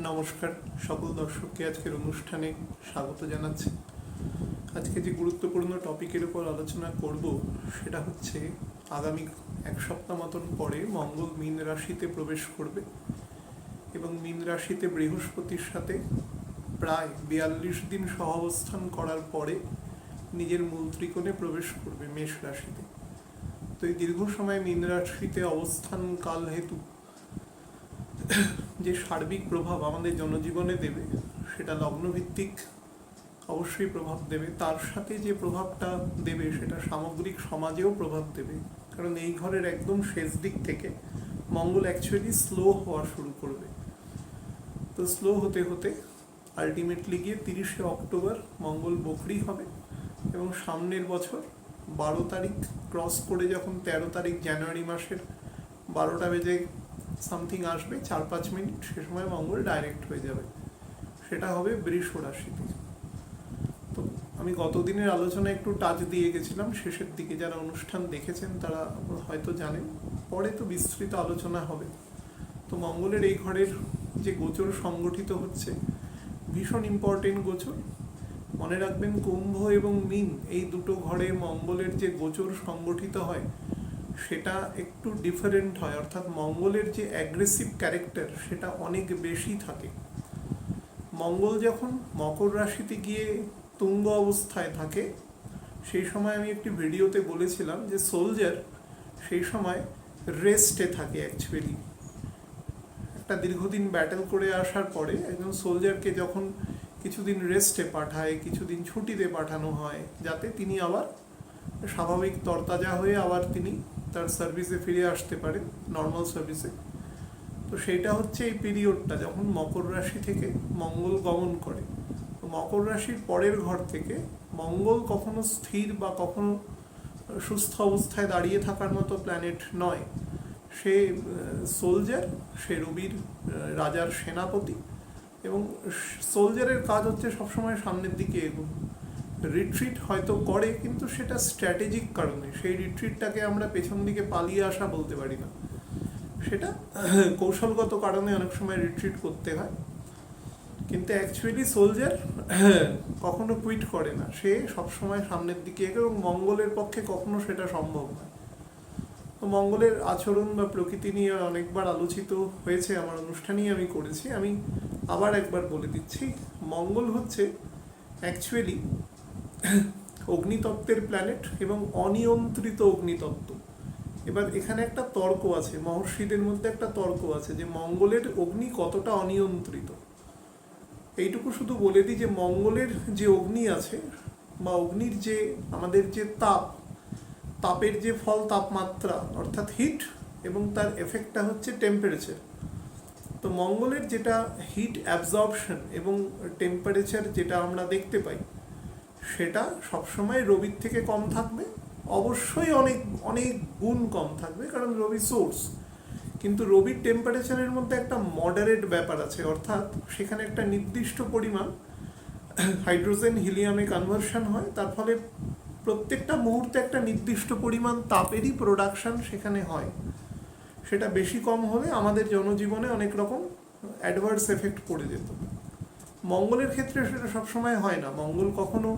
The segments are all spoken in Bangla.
নমস্কার সকল দর্শককে আজকের অনুষ্ঠানে স্বাগত জানাচ্ছি। আজকে যে গুরুত্বপূর্ণ টপিকের উপর আলোচনা করব সেটা হচ্ছে আগামী এক সপ্তাহ মতন পরে মঙ্গল মীন রাশিতে প্রবেশ করবে এবং মীন রাশিতে বৃহস্পতির সাথে প্রায় 42 দিন সহাবস্থান করার পরে নিজের মূল ত্রিকোণে প্রবেশ করবে মেষ রাশিতে। তো এই দীর্ঘ সময় মীন রাশিতে অবস্থান কাল হেতু যে সার্বিক প্রভাব আমাদের জনজীবনে দেবে সেটা লগ্নভিত্তিক অবশ্যই প্রভাব দেবে, তার সাথে যে প্রভাবটা দেবে সেটা সামগ্রিক সমাজেও প্রভাব দেবে। কারণ এই ঘরের একদম শেষ দিক থেকে মঙ্গল অ্যাকচুয়ালি স্লো হওয়া শুরু করবে। তো স্লো হতে হতে আলটিমেটলি গিয়ে 30শে অক্টোবর মঙ্গল বকরি হবে এবং সামনের বছর 12 তারিখ ক্রস করে যখন 13 তারিখ জানুয়ারি মাসের 12টা বেজে সামথিং আসবে 4-5 মিনিট, সে সময় মঙ্গল ডাইরেক্ট হয়ে যাবে, সেটা হবে বৃষ রাশিতে। তো আমি গতদিনের আলোচনায় একটু টাচ দিয়ে গেছিলাম শেষের দিকে, যারা অনুষ্ঠান দেখেছেন তারা হয়তো জানেন, পরে তো বিস্তৃত আলোচনা হবে। তো মঙ্গলের এই ঘরের যে গোচর সংগঠিত হচ্ছে ভীষণ ইম্পর্টেন্ট গোচর। মনে রাখবেন কুম্ভ এবং মীন এই দুটো ঘরে মঙ্গলের যে গোচর সংগঠিত হয় সেটা একটু ডিফারেন্ট হয়, অর্থাৎ মঙ্গলের যে অ্যাগ্রেসিভ ক্যারেক্টার সেটা অনেক বেশি থাকে। মঙ্গল যখন মকর রাশিতে গিয়ে তুঙ্গ অবস্থায় থাকে সেই সময় আমি একটি ভিডিওতে বলেছিলাম যে সোলজার সেই সময় রেস্টে থাকে। অ্যাকচুয়ালি একটা দীর্ঘদিন ব্যাটেল করে আসার পরে একজন সোলজারকে যখন কিছুদিন রেস্টে পাঠায়, কিছুদিন ছুটিতে পাঠানো হয় যাতে তিনি আবার স্বাভাবিক তরতাজা হয়ে আবার তিনি তার সার্ভিসে ফিরে আসতে পারেন, নর্মাল সার্ভিসে। তো সেইটা হচ্ছে এই পিরিয়ডটা যখন মকর রাশি থেকে মঙ্গল গমন করে। তো মকর রাশির পরের ঘর থেকে মঙ্গল কখনো স্থির বা কখনো সুস্থ অবস্থায় দাঁড়িয়ে থাকার মতো প্ল্যানেট নয়। সে সোলজার, সে রবির রাজার সেনাপতি এবং সোলজারের কাজ হচ্ছে সবসময় সামনের দিকে এগোনো। রিট্রিট হয়তো করে কিন্তু সেটা স্ট্র্যাটেজিক কারণে, সেই রিট্রিটটাকে আমরা পেছন দিকে পালিয়ে আসা বলতে পারি না, সেটা কৌশলগত কারণে অনেক সময় রিট্রিট করতে হয়। কিন্তু অ্যাকচুয়ালি সোলজার কখনো কুইট করে না, সে সবসময় সামনের দিকে এগোয় এবং মঙ্গলের পক্ষে কখনো সেটা সম্ভব নয়। তো মঙ্গলের আচরণ বা প্রকৃতি নিয়ে অনেকবার আলোচিত হয়েছে, আমার অনুষ্ঠানেই আমি করেছি, আমি আবার একবার বলে দিচ্ছি। মঙ্গল হচ্ছে অ্যাকচুয়ালি অগ্নিতত্ত্বের প্ল্যানেট এবং অনিয়ন্ত্রিত অগ্নিতত্ত্ব। এবার এখানে একটা তর্ক আছে, মহর্ষিদের মধ্যে একটা তর্ক আছে যে মঙ্গলের অগ্নি কতটা অনিয়ন্ত্রিত। এইটুকু শুধু বলে দিই যে মঙ্গলের যে অগ্নি আছে বা অগ্নির যে আমাদের যে তাপের যে ফল তাপমাত্রা অর্থাৎ হিট এবং তার এফেক্টটা হচ্ছে টেম্পারেচার। তো মঙ্গলের যেটা হিট অ্যাবজর্পশন এবং টেম্পারেচার যেটা আমরা দেখতে পাই সেটা সবসময় রবির থেকে কম থাকবে, অবশ্যই অনেক অনেক গুণ কম থাকবে কারণ রবি সোর্স। কিন্তু রবির টেম্পারেচারের মধ্যে একটা মডারেট ব্যাপার আছে, অর্থাৎ সেখানে একটা নির্দিষ্ট পরিমাণ হাইড্রোজেন হিলিয়ামে কনভার্সন হয়, তার ফলে প্রত্যেকটা মুহূর্তে একটা নির্দিষ্ট পরিমাণ তাপেরই প্রোডাকশন সেখানে হয়। সেটা বেশি কম হলে আমাদের জনজীবনে অনেক রকম অ্যাডভার্স এফেক্ট পড়ে যেত। মঙ্গলের ক্ষেত্রে সেটা সবসময় হয় না, মঙ্গল কখনো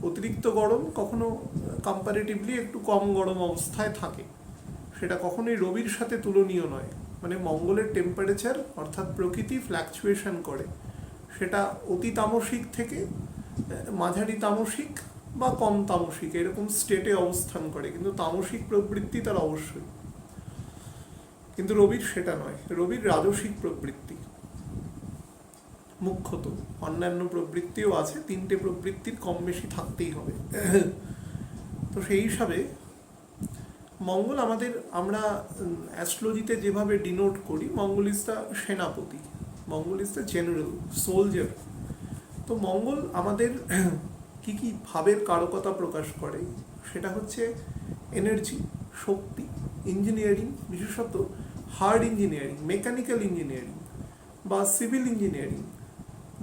অতিরিক্ত গরম, কখনো কম্পারেটিভলি একটু কম গরম অবস্থায় থাকে, সেটা কখনোই রবির সাথে তুলনীয় নয়। মানে মঙ্গলের টেম্পারেচার অর্থাৎ প্রকৃতি ফ্ল্যাকচুয়েশন করে, সেটা অতি তামসিক থেকে মাঝারি তামসিক বা কম তামসিক এরকম স্টেটে অবস্থান করে, কিন্তু তামসিক প্রবৃত্তি তার অবশ্যই। কিন্তু রবির সেটা নয়, রবির রাজসিক প্রবৃত্তি মুখ্যত, অন্যান্য প্রবৃত্তিও আছে, 3টে প্রবৃত্তির কম বেশি থাকতেই হবে। তো সেই হিসাবে মঙ্গল আমরা অ্যাস্ট্রোলজিতে যেভাবে ডিনোট করি, মঙ্গল ইজ দ্য সেনাপতি, মঙ্গল ইজ দ্য জেনারেল, সোলজার। তো মঙ্গল আমাদের কি কি ভাবের কারকতা প্রকাশ করে সেটা হচ্ছে এনার্জি, শক্তি, ইঞ্জিনিয়ারিং, বিশেষত হার্ড ইঞ্জিনিয়ারিং, মেকানিক্যাল ইঞ্জিনিয়ারিং বা সিভিল ইঞ্জিনিয়ারিং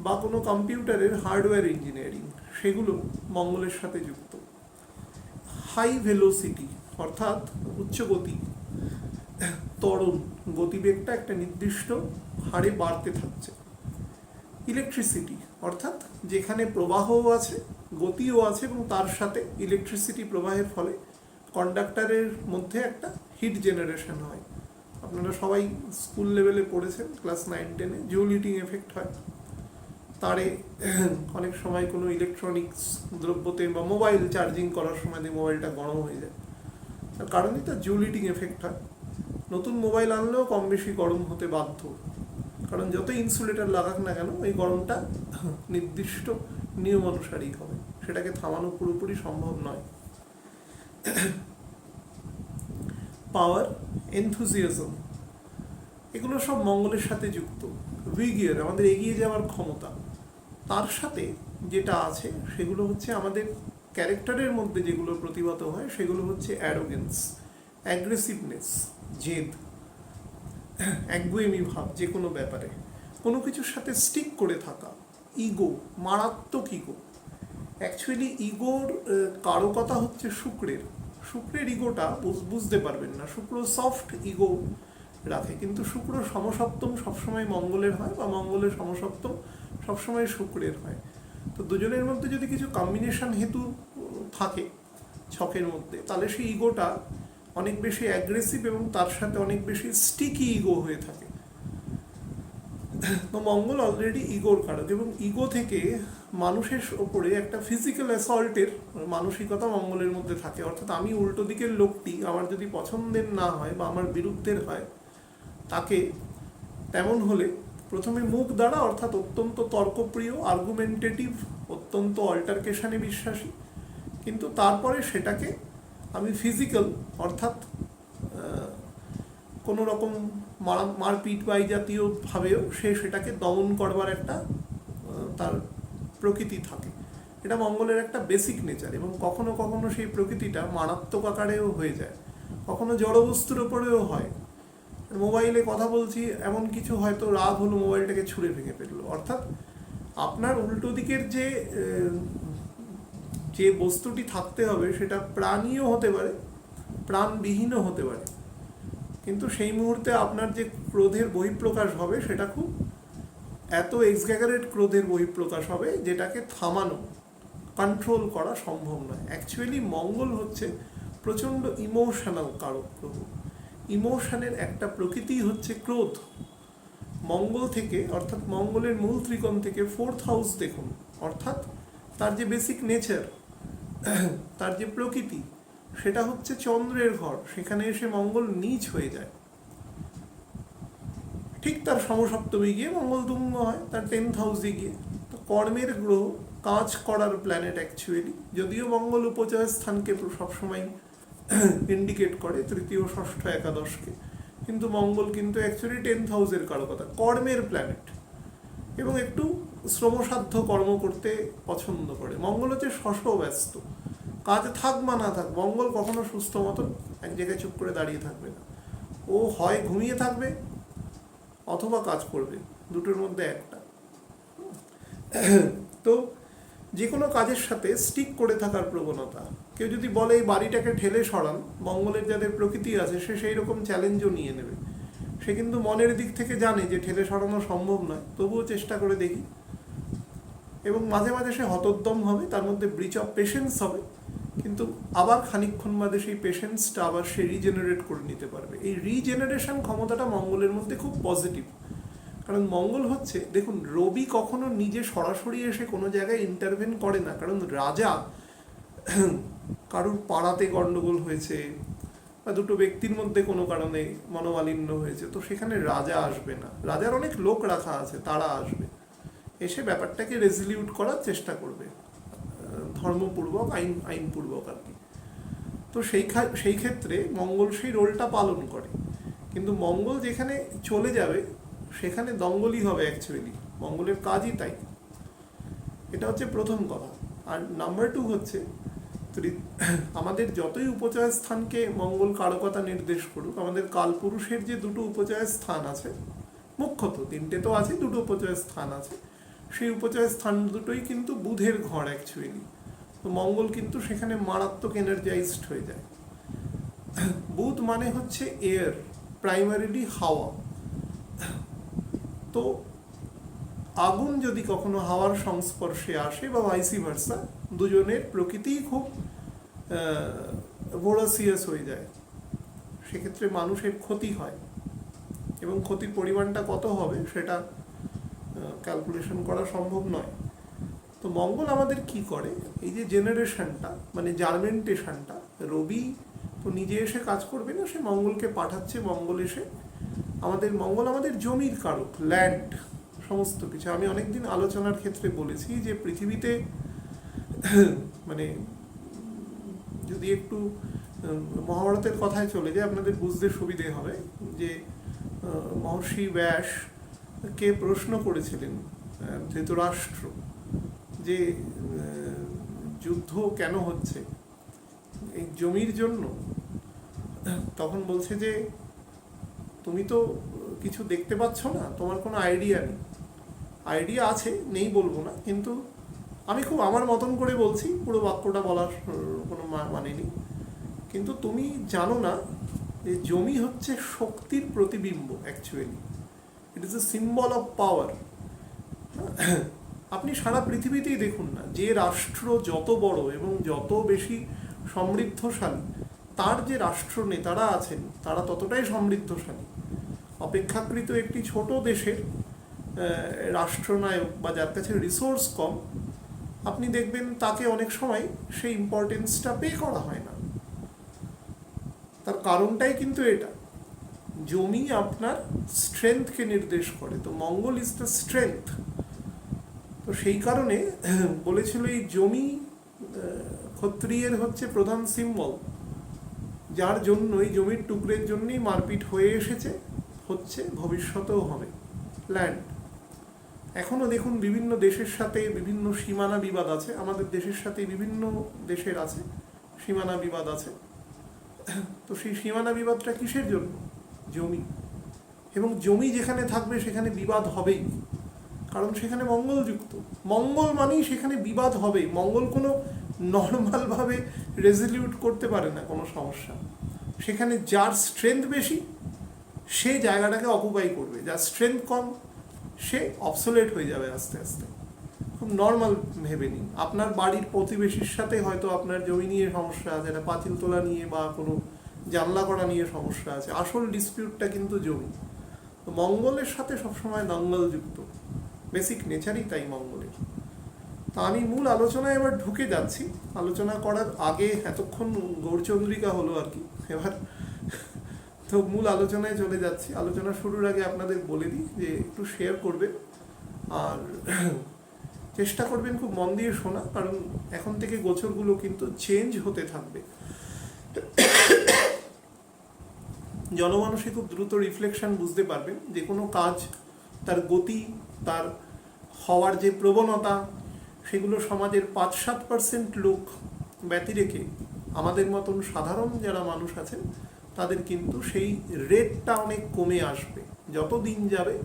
বা কোনো কম্পিউটারের হার্ডওয়্যার ইঞ্জিনিয়ারিং, সেগুলো মঙ্গলের সাথে যুক্ত। হাই ভেলোসিটি অর্থাৎ উচ্চ গতি, ত্বরণ, গতিবেগটা একটা নির্দিষ্ট হারে বাড়তে থাকছে, ইলেকট্রিসিটি, অর্থাৎ যেখানে প্রবাহও আছে, গতিও আছে, এবং তার সাথে ইলেকট্রিসিটি প্রবাহের ফলে কন্ডাক্টরের মধ্যে একটা হিট জেনারেশন হয়। আপনারা সবাই স্কুল লেভেলে পড়েছেন, ক্লাস 9-10-এ জুল হিটিং এফেক্ট হয়। তারে অনেক সময় কোনো ইলেকট্রনিক্স দ্রব্যতে বা মোবাইল চার্জিং করার সময় দিয়ে মোবাইলটা গরম হয়ে যায়, তার কারণেই তার জুল হিটিং এফেক্ট হয়। নতুন মোবাইল আনলেও কম বেশি গরম হতে বাধ্য, কারণ যত ইনসুলেটর লাগাক না কেন ওই গরমটা নির্দিষ্ট নিয়ম অনুসারেই হবে, সেটাকে থামানো পুরোপুরি সম্ভব নয়। পাওয়ার, এনথুজিয়াজম, এগুলো সব মঙ্গলের সাথে যুক্ত। উইগিয়ার, আমাদের এগিয়ে যাওয়ার ক্ষমতা, তার সাথে যেটা আছে সেগুলো হচ্ছে আমাদের ক্যারেক্টারের মধ্যে যেগুলো প্রতিভাত হয় সেগুলো হচ্ছে অ্যারোগেন্স, অ্যাগ্রেসিভনেস, জেদ, একগুয়েমি ভাব যে কোনো ব্যাপারে, কোনো কিছুর সাথে স্টিক করে থাকা, ইগো, মারাত্মক ইগো। অ্যাকচুয়ালি ইগোর কারকতা হচ্ছে শুক্রের। শুক্রের ইগোটা বুঝতে পারবেন না, শুক্র সফট ইগো রাখে, কিন্তু শুক্র সমসপ্তম সবসময় মঙ্গলের হয়, বা মঙ্গলের সমসপ্তম সবসময় শুক্রের হয়। তো দুজনের মধ্যে যদি কিছু কম্বিনেশন হেতু থাকে ছকের মধ্যে, তাহলে সেই ইগোটা অনেক বেশি অ্যাগ্রেসিভ এবং তার সাথে অনেক বেশি স্টিকি ইগো হয়ে থাকে। তো মঙ্গল অলরেডি ইগোর কারক, এবং ইগো থেকে মানুষের ওপরে একটা ফিজিক্যাল অ্যাসল্টের মানসিকতা মঙ্গলের মধ্যে থাকে। অর্থাৎ আমি উল্টো দিকের লোকটি আমার যদি পছন্দের না হয় বা আমার বিরুদ্ধের হয়, তাকে তেমন হলে প্রথমে মুখ দ্বারা, অর্থাৎ অত্যন্ত তর্কপ্রিয়, আর্গুমেন্টেটিভ, অত্যন্ত অল্টারকেশনে বিশ্বাসী, কিন্তু তারপরে সেটাকে আমি ফিজিক্যাল, অর্থাৎ কোনো রকম মারপিট বা এই জাতীয়ভাবেও সেটাকে দমন করবার একটা তার প্রকৃতি থাকে। এটা মঙ্গলের একটা বেসিক নেচার, এবং কখনো কখনো সেই প্রকৃতিটা মারাত্মক আকারেও হয়ে যায়, কখনো জড়বস্তুর ওপরেও হয়। মোবাইলে কথা বলছি, এমন কিছু হয়তো রাগ হলো, মোবাইলটাকে ছুঁড়ে ভেঙে ফেললো। অর্থাৎ আপনার উল্টো দিকের যে বস্তুটি থাকতে হবে সেটা প্রাণীও হতে পারে, প্রাণবিহীনও হতে পারে, কিন্তু সেই মুহূর্তে আপনার যে ক্রোধের বহিঃপ্রকাশ হবে সেটা খুব এত এক্সগ্যাগারেট ক্রোধের বহিঃপ্রকাশ হবে যেটাকে থামানো, কন্ট্রোল করা সম্ভব নয়। অ্যাকচুয়ালি মঙ্গল হচ্ছে প্রচণ্ড ইমোশনাল কারক গ্রহ। ইমোশনের একটা প্রকৃতি হচ্ছে ক্রোধ। মঙ্গল থেকে, অর্থাৎ মঙ্গলের মূল ত্রিকোণ থেকে 4th হাউস দেখুন, অর্থাৎ তার যে বেসিক নেচার, তার যে প্রকৃতি, সেটা হচ্ছে চন্দ্রের ঘর। সেখানে এসে মঙ্গল নীচ হয়ে যায়, ঠিক তার সমসপ্তমী গিয়ে মঙ্গল তুঙ্গ হয়, তার 10th হাউসে গিয়ে। তো কর্মের গ্রহ, কাজ করার প্ল্যানেট অ্যাকচুয়ালি, যদিও মঙ্গল উপচয় স্থানকে সবসময় ইন্ডিকেট করে, তৃতীয়, ষষ্ঠ, একাদশকে, কিন্তু মঙ্গল কিন্তু অ্যাকচুয়ালি 10th হাউসের কারকতা, কর্মের প্ল্যানেট, এবং একটু শ্রমসাধ্য কর্ম করতে পছন্দ করে। মঙ্গল হচ্ছে শশব্যস্ত, কাজ থাক বা না থাক, মঙ্গল কখনো সুস্থ মতন এক জায়গায় চুপ করে দাঁড়িয়ে থাকবে না। ও হয় ঘুমিয়ে থাকবে অথবা কাজ করবে, দুটোর মধ্যে একটা। তো যে কোনো কাজের সাথে স্টিক করে থাকার প্রবণতা। কেউ যদি বলে এই বাড়িটাকে ঠেলে সরান, মঙ্গলের যাদের প্রকৃতি আছে সে সেই রকম চ্যালেঞ্জও নিয়ে নেবে। সে কিন্তু মনের দিক থেকে জানে যে ঠেলে সরানো সম্ভব নয়, তবুও চেষ্টা করে দেখি, এবং মাঝে মাঝে সে হতোদ্যম হবে, তার মধ্যে ব্রিচ অফ পেশেন্স হবে, কিন্তু আবার খানিকক্ষণ বাদে সেই পেশেন্সটা আবার সে রিজেনারেট করে নিতে পারবে। এই রিজেনারেশন ক্ষমতাটা মঙ্গলের মধ্যে খুব পজিটিভ। কারণ মঙ্গল হচ্ছে, দেখুন, রবি কখনো নিজে সরাসরি এসে কোনো জায়গায় ইন্টারভেন করে না। কারণ রাজা, কারুর পাড়াতে গন্ডগোল হয়েছে বা দুটো ব্যক্তির মধ্যে কোনো কারণে মনোমালিন্য হয়েছে, তো সেখানে রাজা আসবে না, রাজার অনেক লোক রাখা আছে, তারা আসবে, এসে ব্যাপারটাকে রেজলিউট করার চেষ্টা করবে, ধর্মপূর্বক, আইনপূর্বক আর কি। তো সেই ক্ষেত্রে মঙ্গল সেই রোলটা পালন করে। কিন্তু মঙ্গল যেখানে চলে যাবে সেখানে দঙ্গলই হবে অ্যাকচুয়ালি, মঙ্গলের কাজই তাই। এটা হচ্ছে প্রথম কথা। আর নাম্বার 2 হচ্ছে, আমাদের যতই উপচয় স্থানকে মঙ্গল কারকতা নির্দেশ করুক, আমাদের কালপুরুষের যে দুটো উপচয় স্থান আছে, মুখ্যত 3টে তো আছে, দুটো উপচয় স্থান আছে, সেই উপচয় স্থান দুটোই কিন্তু বুধের ঘর অ্যাকচুয়ালি। তো মঙ্গল কিন্তু সেখানে মারাত্মক এনার্জাইজড হয়ে যায়। বুধ মানে হচ্ছে এয়ার, প্রাইমারিলি হাওয়া। তো আগুন যদি কখনো হাওয়ার সংস্পর্শে আসে বা ভাইসি ভার্সা, দুজনের প্রকৃতিই খুব ভোরাসিয়াস হয়ে যায়, সেক্ষেত্রে মানুষের ক্ষতি হয়, এবং ক্ষতির পরিমাণটা কত হবে সেটা ক্যালকুলেশন করা সম্ভব নয়। তো মঙ্গল আমাদের কি করে, এই যে জেনারেশনটা মানে জার্মেন্টেশনটা, রবি তো নিজে এসে কাজ করবে না, সে মঙ্গলকে পাঠাচ্ছে। মঙ্গল আমাদের জমির কারক, ল্যান্ড, সমস্ত কিছু। আমি অনেকদিন আলোচনার ক্ষেত্রে বলেছি যে পৃথিবীতে মানে যদি একটু মহাভারতের কথায় চলে যায় আপনাদের বুঝতে সুবিধে হবে, যে মহর্ষি ব্যাস কে প্রশ্ন করেছিলেন ধৃতরাষ্ট্র যে যুদ্ধ কেন হচ্ছে, এই জমির জন্য। তখন বলছে যে তুমি তো কিছু দেখতে পাচ্ছ না, তোমার কোনো আইডিয়া নেই। আইডিয়া আছে, নেই বলবো না, কিন্তু আমি খুব আমার মতন করে বলছি, পুরো বাক্যটা বলার কোনো মানে নেই। কিন্তু তুমি জানো না যে জমি হচ্ছে শক্তির প্রতিবিম্ব। Actually it is a symbol of power. আপনি সারা পৃথিবীতেই দেখুন না, যে রাষ্ট্র যত বড় এবং যত বেশি সমৃদ্ধশালী, তার যে রাষ্ট্র নেতারা আছেন তারা ততটাই সমৃদ্ধশালী। অপেক্ষাকৃত একটি ছোট দেশের রাষ্ট্রনায়ক বা যার কাছে রিসোর্স কম, আপনি দেখবেন তাকে অনেক সময় সেই ইম্পর্টেন্সটা পে করা হয় না। তার কারণটাই কিন্তু এটা, জমি আপনার স্ট্রেংথকে নির্দেশ করে। তো মঙ্গল ইজ দ্য স্ট্রেংথ। তো সেই কারণে বলেছিল এই জমি ক্ষত্রিয়ের হচ্ছে প্রধান সিম্বল, যার জন্য এই জমির টুকরের জন্যই মারপিট হয়ে এসেছে, হচ্ছে, ভবিষ্যতেও হবে। ল্যান্ড এখনও দেখুন বিভিন্ন দেশের সাথে বিভিন্ন সীমানা বিবাদ আছে, আমাদের দেশের সাথে বিভিন্ন দেশের আছে সীমানা বিবাদ আছে। তো সেই সীমানা বিবাদটা কিসের জন্য? জমি। এবং জমি যেখানে থাকবে সেখানে বিবাদ হবেই, কারণ সেখানে মঙ্গল যুক্ত। মঙ্গল মানেই সেখানে বিবাদ হবে। মঙ্গল কোনো নর্মালভাবে রেজলিউট করতে পারে না কোনো সমস্যা। সেখানে যার স্ট্রেংথ বেশি সে জায়গাটাকে অকুপাই করবে, যার স্ট্রেংথ কম সে অবসোলেট হয়ে যাবে আস্তে আস্তে। খুব নর্মাল ভেবে নিন, আপনার বাড়ির প্রতিবেশীর সাথে হয়তো আপনার জমি নিয়ে সমস্যা আছে, একটা পাঁচিল তোলা নিয়ে বা কোনো জানলা করা নিয়ে সমস্যা আছে, আসল ডিসপিউটটা কিন্তু জমি। তো মঙ্গলের সাথে সবসময় দঙ্গল যুক্ত, বেসিক নেচারই তাই মঙ্গলের। তা আমি মূল আলোচনায় এবার ঢুকে যাচ্ছি। আলোচনা করার আগে এতক্ষণ গৌরচন্দ্রিকা হলো আর কি, এবার তো মূল আলোচনায় চলে যাচ্ছি। আলোচনা শুরুর আগে আপনাদের বলে দিই যে একটু শেয়ার করবেন আর চেষ্টা করবেন খুব মন দিয়ে শোনা, কারণ এখন থেকে গোচরগুলো কিন্তু চেঞ্জ হতে থাকবে। জনমানসে খুব দ্রুত রিফ্লেকশন বুঝতে পারবেন। যে কোনো কাজ, তার গতি, তার হওয়ার যে প্রবণতা, সেগুলো সমাজের 5-7% লোক ব্যতি রেখে আমাদের মতন সাধারণ যারা মানুষ আছেন তাদের কিন্তু সেই রেটটা অনেক কমে আসবে যত দিন যাবে।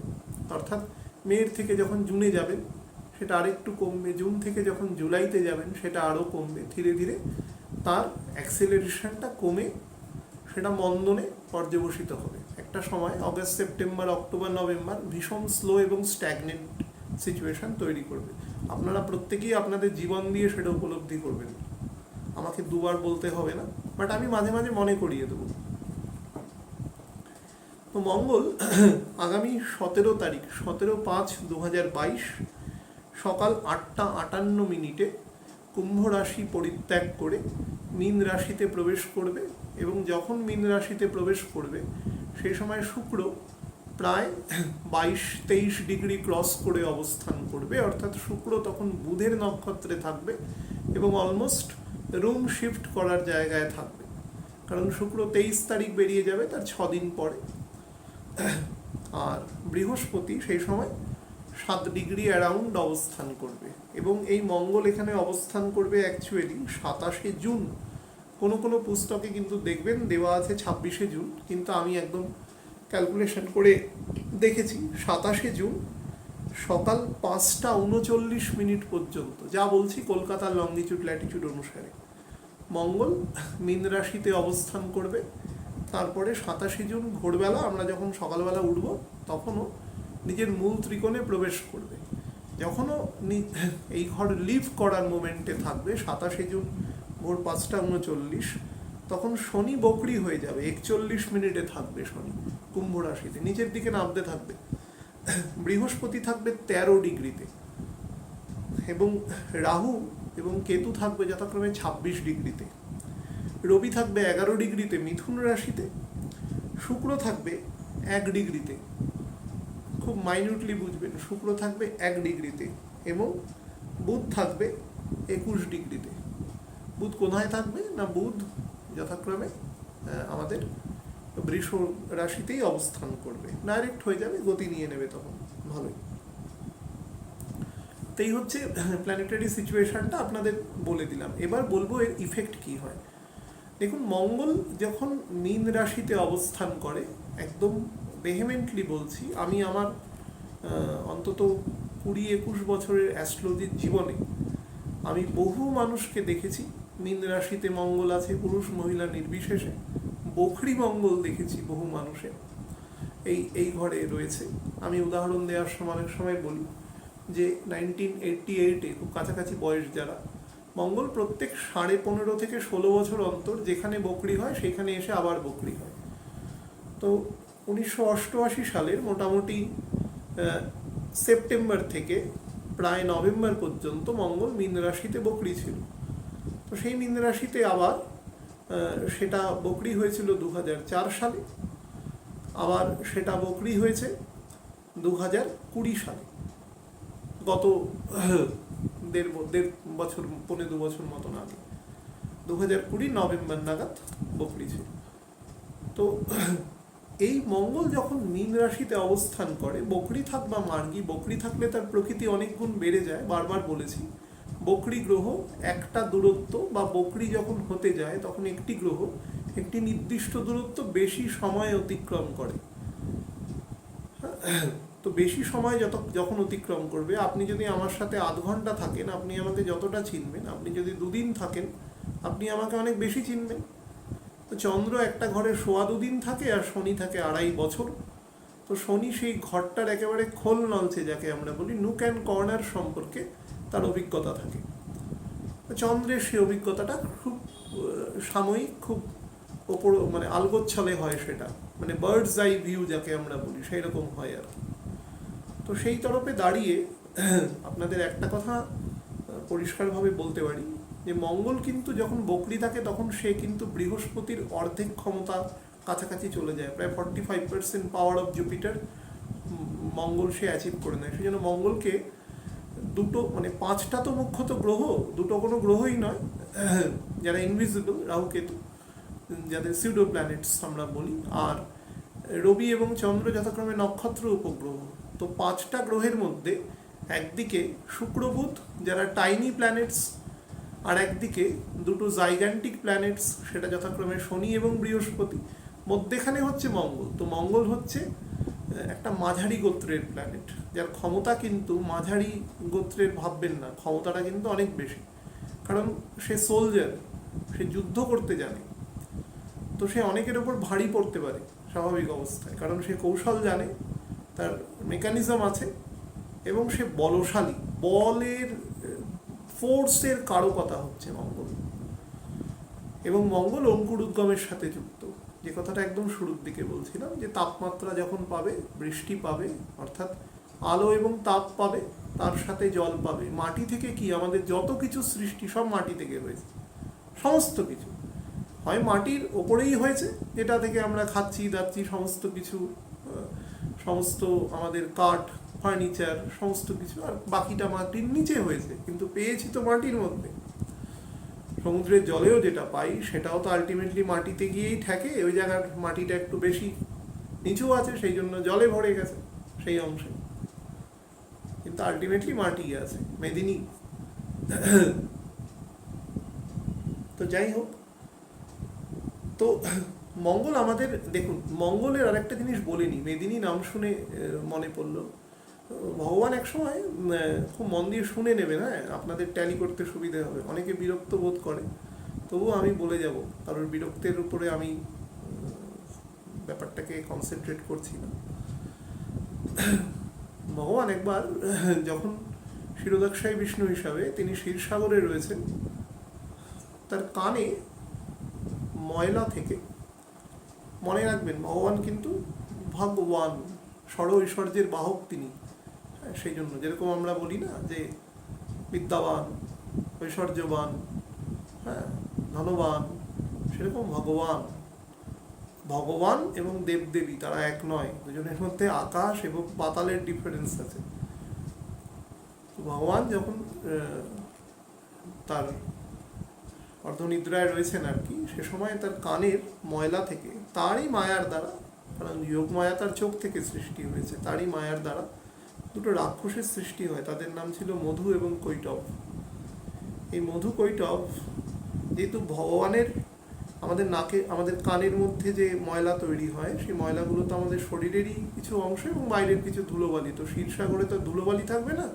অর্থাৎ মের থেকে যখন জুনে যাবেন সেটা আরেকটু কমবে, জুন থেকে যখন জুলাইতে যাবেন সেটা আরও কমবে। ধীরে ধীরে তার অ্যাক্সেলারেশনটা কমে সেটা মন্দনে পর্যবসিত হবে। একটা সময় অগাস্ট, সেপ্টেম্বর, অক্টোবর, নভেম্বর ভীষণ স্লো এবং স্ট্যাগনেন্ট সিচুয়েশন তৈরি করবে। আপনারা প্রত্যেকেই আপনাদের জীবন দিয়ে সেটা উপলব্ধি করবেন, আমাকে দুবার বলতে হবে না, বাট আমি মাঝে মাঝে মনে করিয়ে দেবো। তো মঙ্গল আগামী 17 তারিখ 17/5/2022 সকাল 8টা 58 কুম্ভ রাশি পরিত্যাগ করে মীন রাশিতে প্রবেশ করবে। এবং যখন মীন রাশিতে প্রবেশ করবে সেই সময় শুক্র প্রায় 22-23 ডিগ্রি ক্রস করে অবস্থান করবে। অর্থাৎ শুক্র তখন বুধের নক্ষত্রে থাকবে এবং অলমোস্ট রুম শিফট করার জায়গায় থাকবে, কারণ শুক্র 23 তারিখ বেরিয়ে যাবে তার 6 দিন পরে। আর বৃহস্পতি সেই সময় 7 ডিগ্রি অ্যারাউন্ড অবস্থান করবে। এবং এই মঙ্গল এখানে অবস্থান করবে অ্যাকচুয়ালি 27শে জুন। কোনো কোনো পুস্তকে কিন্তু দেখবেন দেওয়া আছে 26শে জুন, কিন্তু আমি একদম ক্যালকুলেশন করে দেখেছি 27শে জুন সকাল 5টা 39 পর্যন্ত, যা বলছি কলকাতার লংজিটিউড ল্যাটিটিউড অনুসারে মঙ্গল মীন রাশিতে অবস্থান করবে। তারপরে 27শে জুন ভোরবেলা আমরা যখন সকালবেলা উঠব তখনও নিজের মূল ত্রিকোণে প্রবেশ করবে। যখনও এই ঘর লিভ করার মোমেন্টে থাকবে 27 জুন ভোর 5:39, তখন শনি বকরি হয়ে যাবে, 41 মিনিটে থাকবে শনি কুম্ভ রাশিতে, নিচের দিকে নামতে থাকবে। বৃহস্পতি থাকবে 13 ডিগ্রিতে, এবং রাহু এবং কেতু থাকবে যথাক্রমে 26 ডিগ্রিতে, রবি থাকবে 11 ডিগ্রিতে মিথুন রাশিতে, শুক্র থাকবে 1 ডিগ্রিতে, খুব মাইনিউটলি বুঝবেন, শুক্র থাকবে 1 ডিগ্রিতে, এবং বুধ থাকবে 21 ডিগ্রিতে। বুধ কোথায় থাকবে না, বুধ যথাক্রমে আমাদের বৃষ রাশিতেই অবস্থান করবে, ডাইরেক্ট হয়ে যাবে, গতি নিয়ে নেবে তখন ভালোই। তো এই হচ্ছে প্ল্যানেটারি সিচুয়েশনটা আপনাদের বলে দিলাম। এবার বলবো এর ইফেক্ট কি হয়। দেখুন, মঙ্গল যখন মীন রাশিতে অবস্থান করে, একদম ভেহেমেন্টলি বলছি, আমি আমার অন্তত 20-21 বছরের অ্যাস্ট্রোলজির জীবনে আমি বহু মানুষকে দেখেছি মীন রাশিতে মঙ্গল আছে, পুরুষ মহিলা নির্বিশেষে। বকরি মঙ্গল দেখেছি বহু মানুষের এই ঘরে রয়েছে। আমি উদাহরণ দেওয়ার সময় অনেক সময় বলি যে 1988-এ, খুব কাছাকাছি বয়স যারা, মঙ্গল প্রত্যেক 15.5 থেকে 16 বছর অন্তর যেখানে বকরি হয় সেখানে এসে আবার বকরি হয়। তো 1988 সালের মোটামুটি সেপ্টেম্বর থেকে প্রায় নভেম্বর পর্যন্ত মঙ্গল মীন রাশিতে বকরি ছিল। তো সেই মীন রাশিতে আবার সেটা বকরি হয়েছিল 2004 সালে, আবার সেটা বকরি হয়েছে 2020 সালে, গত 1.5 বছর মতন আগে, 2020 নভেম্বর নাগাদ বকরি ছিল। তো এই মঙ্গল যখন মীন রাশিতে অবস্থান করে, বকরি থাক বা মার্গী, বকরি থাকলে তার প্রকৃতি অনেক গুণ বেড়ে যায়। বারবার বলেছি, বকরি গ্রহ একটা দূরত্ব, বা বকরি যখন হতে যায় তখন একটি গ্রহ একটি নির্দিষ্ট দূরত্ব বেশি সময় অতিক্রম করে। তো বেশি সময় যখন অতিক্রম করবে, আপনি যদি আমার সাথে আধ ঘন্টা থাকেন, আপনি আমাকে যতটা চিনবেন, আপনি যদি 2 দিন থাকেন, আপনি আমাকে অনেক বেশি চিনবেন। তো চন্দ্র একটা ঘরে 2.25 দিন থাকে, আর শনি থাকে 2.5 বছর। তো শনি সেই ঘরটার একেবারে খোল নলছে, যাকে আমরা বলি নুক অ্যান্ড কর্নার সম্পর্কে তার অভিজ্ঞতা থাকে। চন্দ্রের সেই অভিজ্ঞতাটা খুব সাময়িক, খুব মানে আলগোচ্ছলে হয়, সেটা মানে বার্ডস আই ভিউ যাকে আমরা বলি, সেই রকম হয় আর কি। তো সেই তরফে দাঁড়িয়ে আপনাদের একটা কথা পরিষ্কারভাবে বলতে পারি, যে মঙ্গল কিন্তু যখন বকরি থাকে তখন সে কিন্তু বৃহস্পতির অর্ধেক ক্ষমতা কাছাকাছি চলে যায়, প্রায় 45% power of Jupiter Mangal say achieve করে নেয়। সেই জন্য মঙ্গলকে দুটো, মানে 5টা তো মুখ্যত গ্রহ, দুটো কোনো গ্রহই নয়, যারা ইনভিজিবল, রাহু কেতু, যাদের সিউডো প্ল্যানেটস আমরা বলি, আর রবি এবং চন্দ্র যথাক্রমে নক্ষত্র উপগ্রহ। তো 5টা গ্রহের মধ্যে একদিকে শুক্র বুধ যারা টাইনি প্ল্যানেটস, আর একদিকে দুটো জাইগ্যান্টিক প্ল্যানেটস, সেটা যথাক্রমে শনি এবং বৃহস্পতি, মধ্যেখানে হচ্ছে মঙ্গল। তো মঙ্গল হচ্ছে একটা মাঝারি গোত্রের প্ল্যানেট, যার ক্ষমতা কিন্তু মাঝারি গোত্রের ভাববেন না, ক্ষমতাটা কিন্তু অনেক বেশি, কারণ সে সোলজার, সে যুদ্ধ করতে জানে। তো সে অনেকের ওপর ভারী পড়তে পারে স্বাভাবিক অবস্থায়, কারণ সে কৌশল জানে, তার মেকানিজম আছে, এবং সে বলশালী, বলের ফোর্সের কারকতা হচ্ছে মঙ্গল। এবং মঙ্গল অঙ্কুর উদ্গমের সাথে যুক্ত, যে কথাটা একদম শুরুর দিকে বলছিলাম, যে তাপমাত্রা যখন পাবে, বৃষ্টি পাবে, অর্থাৎ আলো এবং তাপ পাবে, তার সাথে জল পাবে। মাটি থেকে কি আমাদের যত কিছু সৃষ্টি সব মাটি থেকে হয়েছে, সমস্ত কিছু হয় মাটির ওপরেই হয়েছে, যেটা থেকে আমরা খাচ্ছি দাচ্ছি, সমস্ত কিছু, সমস্ত আমাদের কাঠ, ফার্নিচার, সমস্ত কিছু, আর বাকিটা মাটির নিচে হয়েছে, কিন্তু পেয়েছি তো মাটির মধ্যে। সমুদ্রের জলেও যেটা পাই সেটাও তো আলটিমেটলি মাটিতে গিয়েই থাকে, ওই জায়গার মাটিটা একটু বেশি নিচু আছে, সেই জন্য জলে ভরে গেছে সেই অংশে, কিন্তু আলটিমেটলি মাটি আছে, মেদিনী। তো যাই হোক, তো মঙ্গল আমাদের, দেখুন মঙ্গলের আরেকটা জিনিস বলিনি, মেদিনী নাম শুনে মনে পড়লো, ভগবান একসময়, খুব মন দিয়ে শুনে নেবেন, হ্যাঁ, আপনাদের ট্যালি করতে সুবিধে হবে, অনেকে বিরক্ত বোধ করে, তবুও আমি বলে যাব, কারণ বিরক্তের উপরে আমি ব্যাপারটাকে কনসেন্ট্রেট করছি না। ভগবান একবার যখন ক্ষীরোদাক্ষায়ী বিষ্ণু হিসাবে তিনি ক্ষীরসাগরে রয়েছেন। তার কানে ময়লা থেকে, মনে রাখবেন ভগবান কিন্তু ভগবান, ষড় ঐশ্বর্যের বাহক তিনি। সেই জন্য যেরকম আমরা বলি না যে বিদ্যাবান, ঐশ্বর্যবান, হ্যাঁ, ধনবান, সেরকম ভগবান। ভগবান এবং দেবদেবী তারা এক নয়, দুজনের মধ্যে আকাশ এবং পাতালের ডিফারেন্স আছে। ভগবান যখন তার অর্ধনিদ্রায় রয়েছেন আর কি, সে সময় তার কানের ময়লা থেকে, তারই মায়ার দ্বারা, কারণ যোগ মায়া তার চোখ থেকে সৃষ্টি হয়েছে, তারই মায়ার দ্বারা দুটো রাক্ষসের সৃষ্টি হয়। তাদের নাম ছিল মধু এবং কৈটব। এই মধু কৈটব, যেহেতু ভগবানের আমাদের নাকে, আমাদের কানের মধ্যে যে ময়লা তৈরি হয়, সেই ময়লাগুলো তো আমাদের শরীরেরই কিছু অংশ এবং বাইরের কিছু ধুলোবালি। তো ক্ষীরসাগরে তো ধুলোবালি থাকবে না,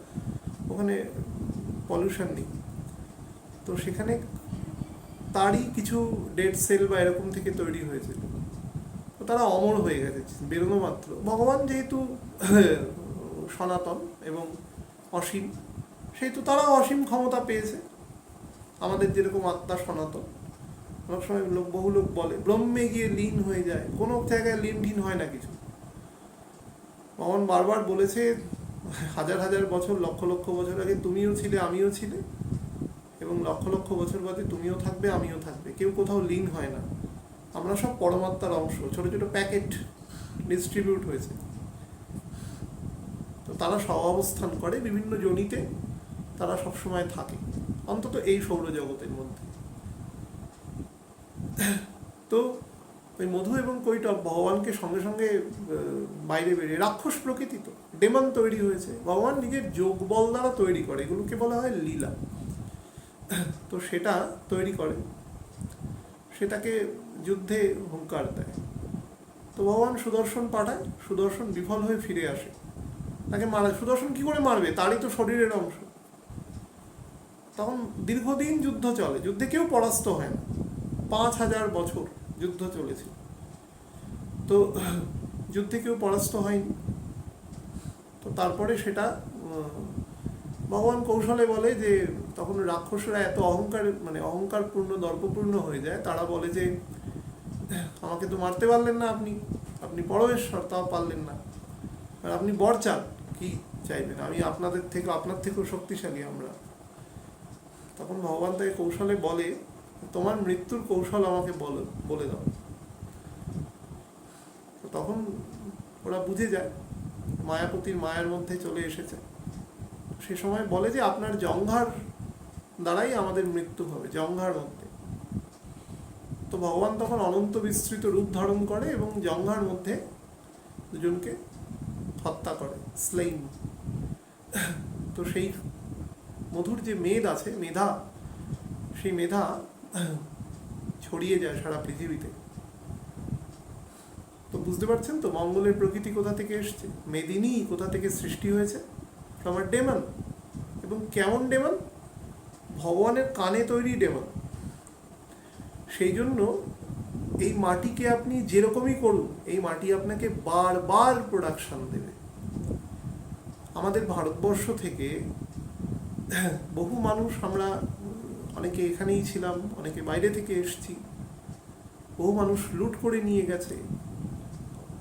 ওখানে পলিউশন নেই, তো সেখানে তারই কিছু ডেড সেল বা এরকম থেকে তৈরি হয়েছিল। তো তারা অমর হয়ে গেছে বেরোনো মাত্র। ভগবান যেহেতু সনাতন এবং অসীম, সেহেতু তারাও অসীম ক্ষমতা পেয়েছে। আমাদের যেরকম আত্মা সনাতন, অনেক সময় বহু লোক বলে ব্রহ্মে গিয়ে লীন হয়ে যায়, কোনো জায়গায় লীন ঢিন হয় না কিছু। ভগবান বারবার বলেছে হাজার হাজার বছর, লক্ষ লক্ষ বছর আগে তুমিও ছিলে, আমিও ছিলে, এবং লক্ষ লক্ষ বছর বাদে তুমিও থাকবে, আমিও থাকবে। কেউ কোথাও লীন হয় না, আমরা সব পরমাত্মার অংশ। ছোট ছোট প্যাকেট ডিস্ট্রিবিউট হয়েছে, তো তারা সহাবস্থান করে বিভিন্ন যোনিতে, তারা সবসময় থাকে, অন্তত এই সৌরজগতের মধ্যে। তো ওই মধু এবং কৈটব ভগবানকে সঙ্গে সঙ্গে বাইরে বেরিয়ে, রাক্ষস প্রকৃতি তো, ডেমন তৈরি হয়েছে, ভগবান নিজের যোগ বল দ্বারা তৈরি করে, এগুলোকে বলা হয় লীলা। তো সেটা তৈরি করে, সেটাকে যুদ্ধে হুঙ্কার দেয়। তো ভগবান সুদর্শন পাঠায়, সুদর্শন বিফল হয়ে ফিরে আসে, তাকে মারা। সুদর্শন কি করে মারবে, তারই তো শরীরের অংশ। তখন দীর্ঘদিন যুদ্ধ চলে, যুদ্ধে কেউ পরাস্ত হয় না, 5000 বছর যুদ্ধ চলেছিল, তো যুদ্ধে কেউ পরাস্ত হয়নি। তো তারপরে সেটা ভগবান কৌশলে বলে যে, তখন রাক্ষসরা এত অহংকার, মানে অহংকারপূর্ণ, দর্পপূর্ণ হয়ে যায়, তারা বলে যে আমাকে তো মারতে পারলেন না আপনি, আপনি পরমেশ্বর, তাও পারলেন না, আর আপনি বর চান, কি চাইবেন, আমি আপনাদের থেকে, আপনার থেকেও শক্তিশালী আমরা। তখন ভগবান তাকে কৌশলে বলে, তোমার মৃত্যুর কৌশল আমাকে বলে দাও। তখন ওরা বুঝে যায় মায়াপতির মায়ার মধ্যে চলে এসেছে। সে সময় বলে যে আপনার জঙ্ঘার দ্বারাই আমাদের মৃত্যু হবে, জঙ্ঘার মধ্যে। তো ভগবান তখন অনন্ত বিস্তৃত রূপ ধারণ করে এবং জঙ্ঘার মধ্যে দুজনকে হত্যা করে, স্লেইন। তো সেই মধুর যে মেধ আছে, মেধা, সেই মেধা ছড়িয়ে যায় সারা পৃথিবীতে। তো বুঝতে পারছেন তো মঙ্গলের প্রকৃতি কোথা থেকে এসছে, মেদিনী কোথা থেকে সৃষ্টি হয়েছে, ফ্রম আ ডেমন। এবং কেমন ডেমন, ভগবানের কানে তৈরি ডেমন। সেই জন্য এই মাটিকে আপনি যেরকমই করুন, এই মাটি আপনাকে বারবার প্রোডাকশন দেবে। আমাদের ভারতবর্ষ থেকে বহু মানুষ, আমরা অনেকে এখানেই ছিলাম, অনেকে বাইরে থেকে এসছি, বহু মানুষ লুট করে নিয়ে গেছে।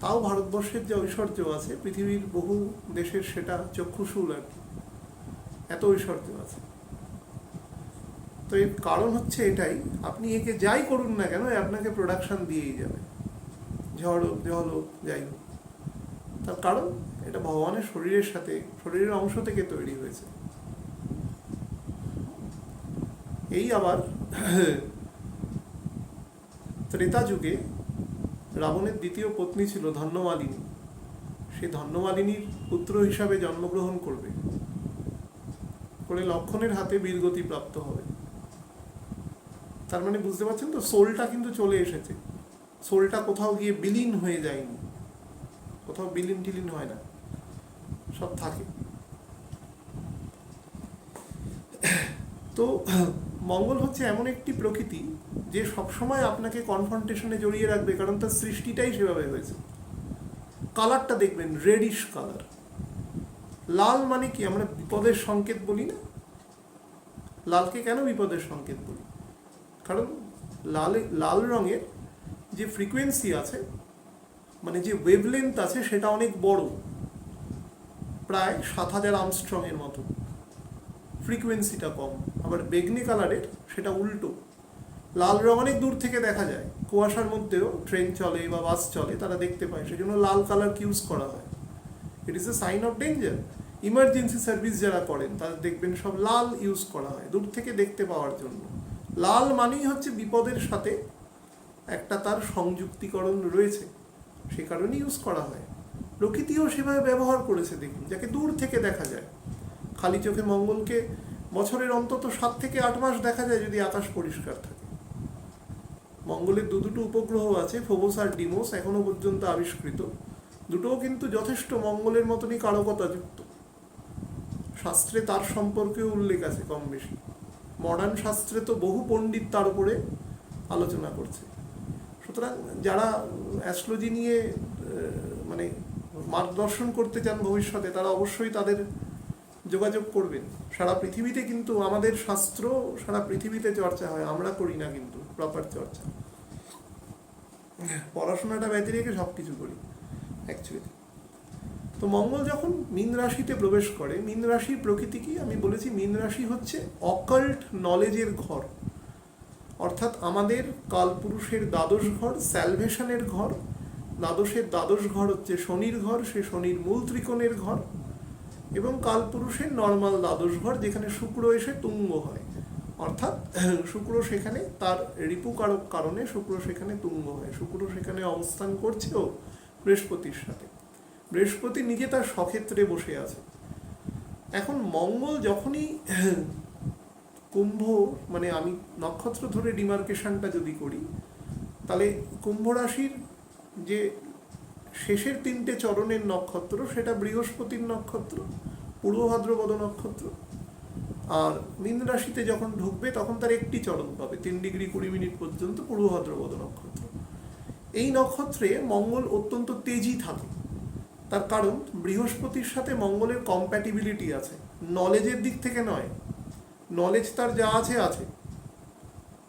তাও ভারতবর্ষের যে ঐশ্বর্য আছে, পৃথিবীর বহু দেশের সেটা চক্ষুশূল আর কি, এত ঐশ্বর্য আছে। তো এর কারণ হচ্ছে এটাই, আপনি একে যাই করুন না কেন, আপনাকে প্রোডাকশন দিয়েই যাবে, ঝড় হোক, জল হোক, যাই হোক। তার কারণ এটা ভগবানের শরীরের সাথে, শরীরের অংশ থেকে তৈরি হয়েছে। এই আবার ত্রেতা যুগে রাবণের দ্বিতীয় পত্নী ছিল ধন্যমালিনী। সেই ধন্যমালিনীর পুত্র হিসাবে জন্মগ্রহণ করবে, করে লক্ষণের হাতে বীরগতি প্রাপ্ত হবে। তার মানে বুঝতে পারছেন তো, সোলটা কিন্তু চলে এসেছে, সোলটা কোথাও গিয়ে বিলীন হয়ে যায়নি, কোথাও বিলীন টিলীন হয় না, সব থাকে। তো মঙ্গল হচ্ছে এমন একটি প্রকৃতি যে সবসময় আপনাকে কনফ্রন্টেশনে জড়িয়ে রাখবে, কারণ তার সৃষ্টিটাই সেভাবে হয়েছে। কালারটা দেখবেন রেডিশ কালার, লাল মানে কি? আমরা বিপদের সংকেত বলি না? লালকে কেন বিপদের সংকেত বলি? কারণ লাল রঙের যে ফ্রিকোয়েন্সি আছে, মানে যে ওয়েভলেন্থ আছে, সেটা অনেক বড়, প্রায় 7000 আর্মস্ট্রংয়ের মতো। ফ্রিকোয়েন্সিটা কম। আবার বেগনি কালারের সেটা উল্টো। লাল রং অনেক দূর থেকে দেখা যায়, কুয়াশার মধ্যেও ট্রেন চলে বা বাস চলে, তারা দেখতে পায়, সেই জন্য লাল কালার ইউজ করা হয়। It is a sign of danger. Emergency service যারা করেন তাদের দেখবেন সব লাল ইউজ করা হয় দূর থেকে দেখতে পাওয়ার জন্য। লাল মানেই হচ্ছে বিপদের সাথে একটা তার সংযুক্তিকরণ রয়েছে, সে কারণে ইউজ করা হয়। প্রকৃতিও সেভাবে ব্যবহার করেছে, দেখুন, যাকে দূর থেকে দেখা যায়। খালি চোখে মঙ্গলকে বছরের অন্তত 7 থেকে 8 মাস দেখা যায় যদি আকাশ পরিষ্কার থাকে। মঙ্গলের দুটো উপগ্রহ আছে, ফোবোস আর ডিমোস, এখনো পর্যন্ত আবিষ্কৃত। দুটোও কিন্তু যথেষ্ট মঙ্গলের মতনই কারকতাযুক্ত। শাস্ত্রে তার সম্পর্কেও উল্লেখ আছে কম বেশি। মডার্ন শাস্ত্রে তো বহু পণ্ডিত তার উপরে আলোচনা করছে। সুতরাং যারা অ্যাস্ট্রোলজি নিয়ে মানে মার্গদর্শন করতে চান ভবিষ্যতে, তারা অবশ্যই তাদের যোগাযোগ করবেন। সারা পৃথিবীতে কিন্তু আমাদের শাস্ত্র সারা পৃথিবীতে চর্চা হয়, আমরা করি না কিন্তু প্রপার চর্চা। পড়াশোনাটা ব্যতি রেখে সব কিছু করি অ্যাকচুয়ালি। তো মঙ্গল যখন মীন রাশিতে প্রবেশ করে, মীন রাশির প্রকৃতি কি আমি বলেছি? মীন রাশি হচ্ছে অকাল্ট নলেজের ঘর, অর্থাৎ আমাদের কালপুরুষের দ্বাদশ ঘর, স্যালভেশনের ঘর। দ্বাদশ ঘর হচ্ছে শনির ঘর, সে শনির মূল ত্রিকোণের ঘর। এবং কালপুরুষের নর্মাল দ্বাদশ ঘর, যেখানে শুক্র এসে তুঙ্গ হয়, অর্থাৎ শুক্র সেখানে তার রিপুকারক কারণে শুক্র সেখানে তুঙ্গ হয়। শুক্র সেখানে অবস্থান করছেও বৃহস্পতির সাথে। বৃহস্পতি নিজে তার স্বক্ষেত্রে বসে আছে। এখন মঙ্গল যখনই কুম্ভ, মানে আমি নক্ষত্র ধরে ডিমার্কেশনটা যদি করি, তাহলে কুম্ভ রাশির যে শেষের 3টে চরণের নক্ষত্র, সেটা বৃহস্পতির নক্ষত্র, পূর্ব ভাদ্রপদ নক্ষত্র। আর মীন রাশিতে যখন ঢুকবে তখন তার একটি চরণ পাবে 3 ডিগ্রি 20 মিনিট পর্যন্ত, পূর্ব ভাদ্রপদ নক্ষত্র। এই নক্ষত্রে মঙ্গল অত্যন্ত তেজি থাকে। তার কারণ বৃহস্পতির সাথে মঙ্গলের কম্প্যাটিবিলিটি আছে, নলেজের দিক থেকে নয়। নলেজ তার যা আছে আছে,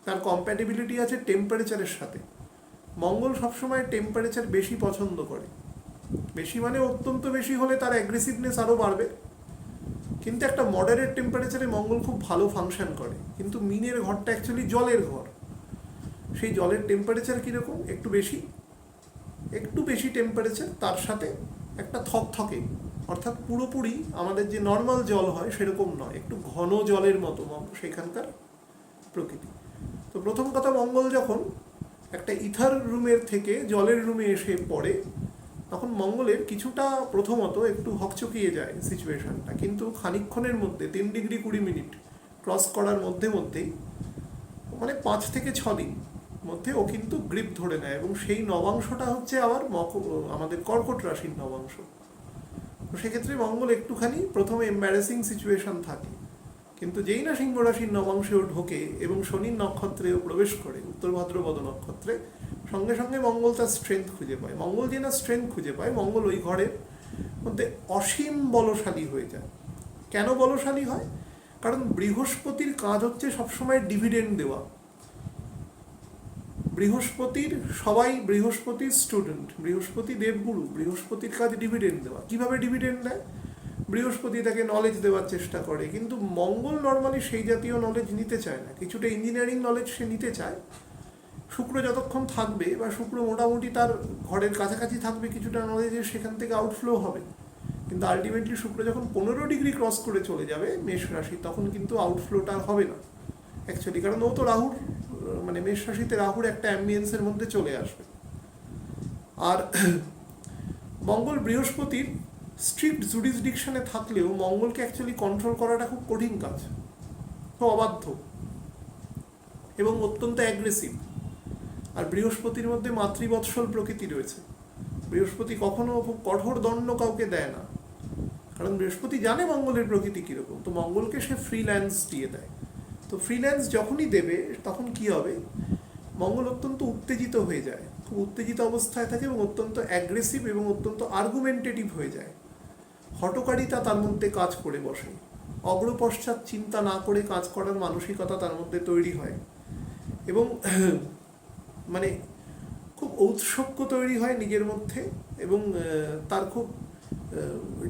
তার কম্প্যাটিবিলিটি আছে টেম্পারেচারের সাথে। মঙ্গল সবসময় টেম্পারেচার বেশি পছন্দ করে। বেশি মানে অত্যন্ত বেশি হলে তার অ্যাগ্রেসিভনেস আরও বাড়বে, কিন্তু একটা মডারেট টেম্পারেচারে মঙ্গল খুব ভালো ফাংশন করে। কিন্তু মিনের ঘরটা অ্যাকচুয়ালি জলের ঘর। সেই জলের টেম্পারেচার কীরকম? একটু বেশি টেম্পারেচার, তার সাথে একটা থকথকে, অর্থাৎ পুরোপুরি আমাদের যে নর্মাল জল হয় সেরকম নয়, একটু ঘন জলের মতো সেখানকার প্রকৃতি। তো প্রথম কথা, মঙ্গল যখন একটা ইথার রুমের থেকে জলের রুমে এসে পড়ে, তখন মঙ্গলের কিছুটা প্রথমত একটু হকচকিয়ে যায় সিচুয়েশনটা, কিন্তু খানিকক্ষণের মধ্যে 3 ডিগ্রি 20 মিনিট ক্রস করার মধ্যেই, মানে 5 থেকে 6 দিন মধ্যে ও কিন্তু গ্রিপ ধরে নেয়। এবং সেই নবাংশটা হচ্ছে আবার আমাদের কর্কট রাশির নবাংশ। তো সেক্ষেত্রে মঙ্গল একটুখানি প্রথমে এম্বারেসিং সিচুয়েশন থাকে, কিন্তু যেই না সিংহ রাশির নবাংশেও ঢোকে এবং শনির নক্ষত্রেও প্রবেশ করে, উত্তর ভাদ্রপদ নক্ষত্রে, সঙ্গে সঙ্গে মঙ্গল তার স্ট্রেংথ খুঁজে পায়। মঙ্গল যে না স্ট্রেংথ খুঁজে পায়, মঙ্গল ওই ঘরের মধ্যে অসীম বলশালী হয়ে যায়। কেন বলশালী হয়? কারণ বৃহস্পতির কাজ হচ্ছে সবসময় ডিভিডেন্ড দেওয়া। বৃহস্পতির স্টুডেন্ট, বৃহস্পতি দেবগুরু, বৃহস্পতির কাজ ডিভিডেন্ড দেওয়া। কিভাবে ডিভিডেন্ড দেয়? বৃহস্পতি তাকে নলেজ দেওয়ার চেষ্টা করে, কিন্তু মঙ্গল নর্মালি সেই জাতীয় নলেজ নিতে চায় না। কিছুটা ইঞ্জিনিয়ারিং নলেজ সে নিতে চায়। শুক্র যতক্ষণ থাকবে, বা শুক্র মোটামুটি তার ঘরের কাছাকাছি থাকবে, কিছুটা নলেজের সেখান থেকে আউটফ্লো হবে। কিন্তু আলটিমেটলি শুক্র যখন 15 ডিগ্রি ক্রস করে চলে যাবে মেষ রাশি, তখন কিন্তু আউটফ্লোটা হবে না অ্যাকচুয়ালি, কারণ ও তো রাহুর, মানে মেষ রাশিতে রাহুর একটা অ্যাম্বিয়েন্সের মধ্যে চলে আসবে। আর মঙ্গল বৃহস্পতির স্ট্রিক্ট জুরিসডিকশনে থাকলেও মঙ্গলকে অ্যাকচুয়ালি কন্ট্রোল করাটা খুব কঠিন কাজ, খুব অবাধ্য এবং অত্যন্ত অ্যাগ্রেসিভ। আর বৃহস্পতির মধ্যে মাতৃবৎসল প্রকৃতি রয়েছে। বৃহস্পতি কখনো খুব কঠোর দণ্ড কাউকে দেয় না, কারণ বৃহস্পতি জানে মঙ্গলের প্রকৃতি কীরকম। তো মঙ্গলকে সে ফ্রিল্যান্স দিয়ে দেয়। তো ফ্রিল্যান্স যখনই দেবে, তখন কি হবে? মঙ্গল অত্যন্ত উত্তেজিত হয়ে যায়, খুব উত্তেজিত অবস্থায় থাকে এবং অত্যন্ত অ্যাগ্রেসিভ এবং অত্যন্ত আর্গুমেন্টেটিভ হয়ে যায়। হঠকারিতা তার মধ্যে কাজ করে বসে, অগ্রপশ্চাৎ চিন্তা না করে কাজ করার মানসিকতা তার মধ্যে তৈরি হয়, এবং মানে খুব ঔৎসুক্য তৈরি হয় নিজের মধ্যে, এবং তার খুব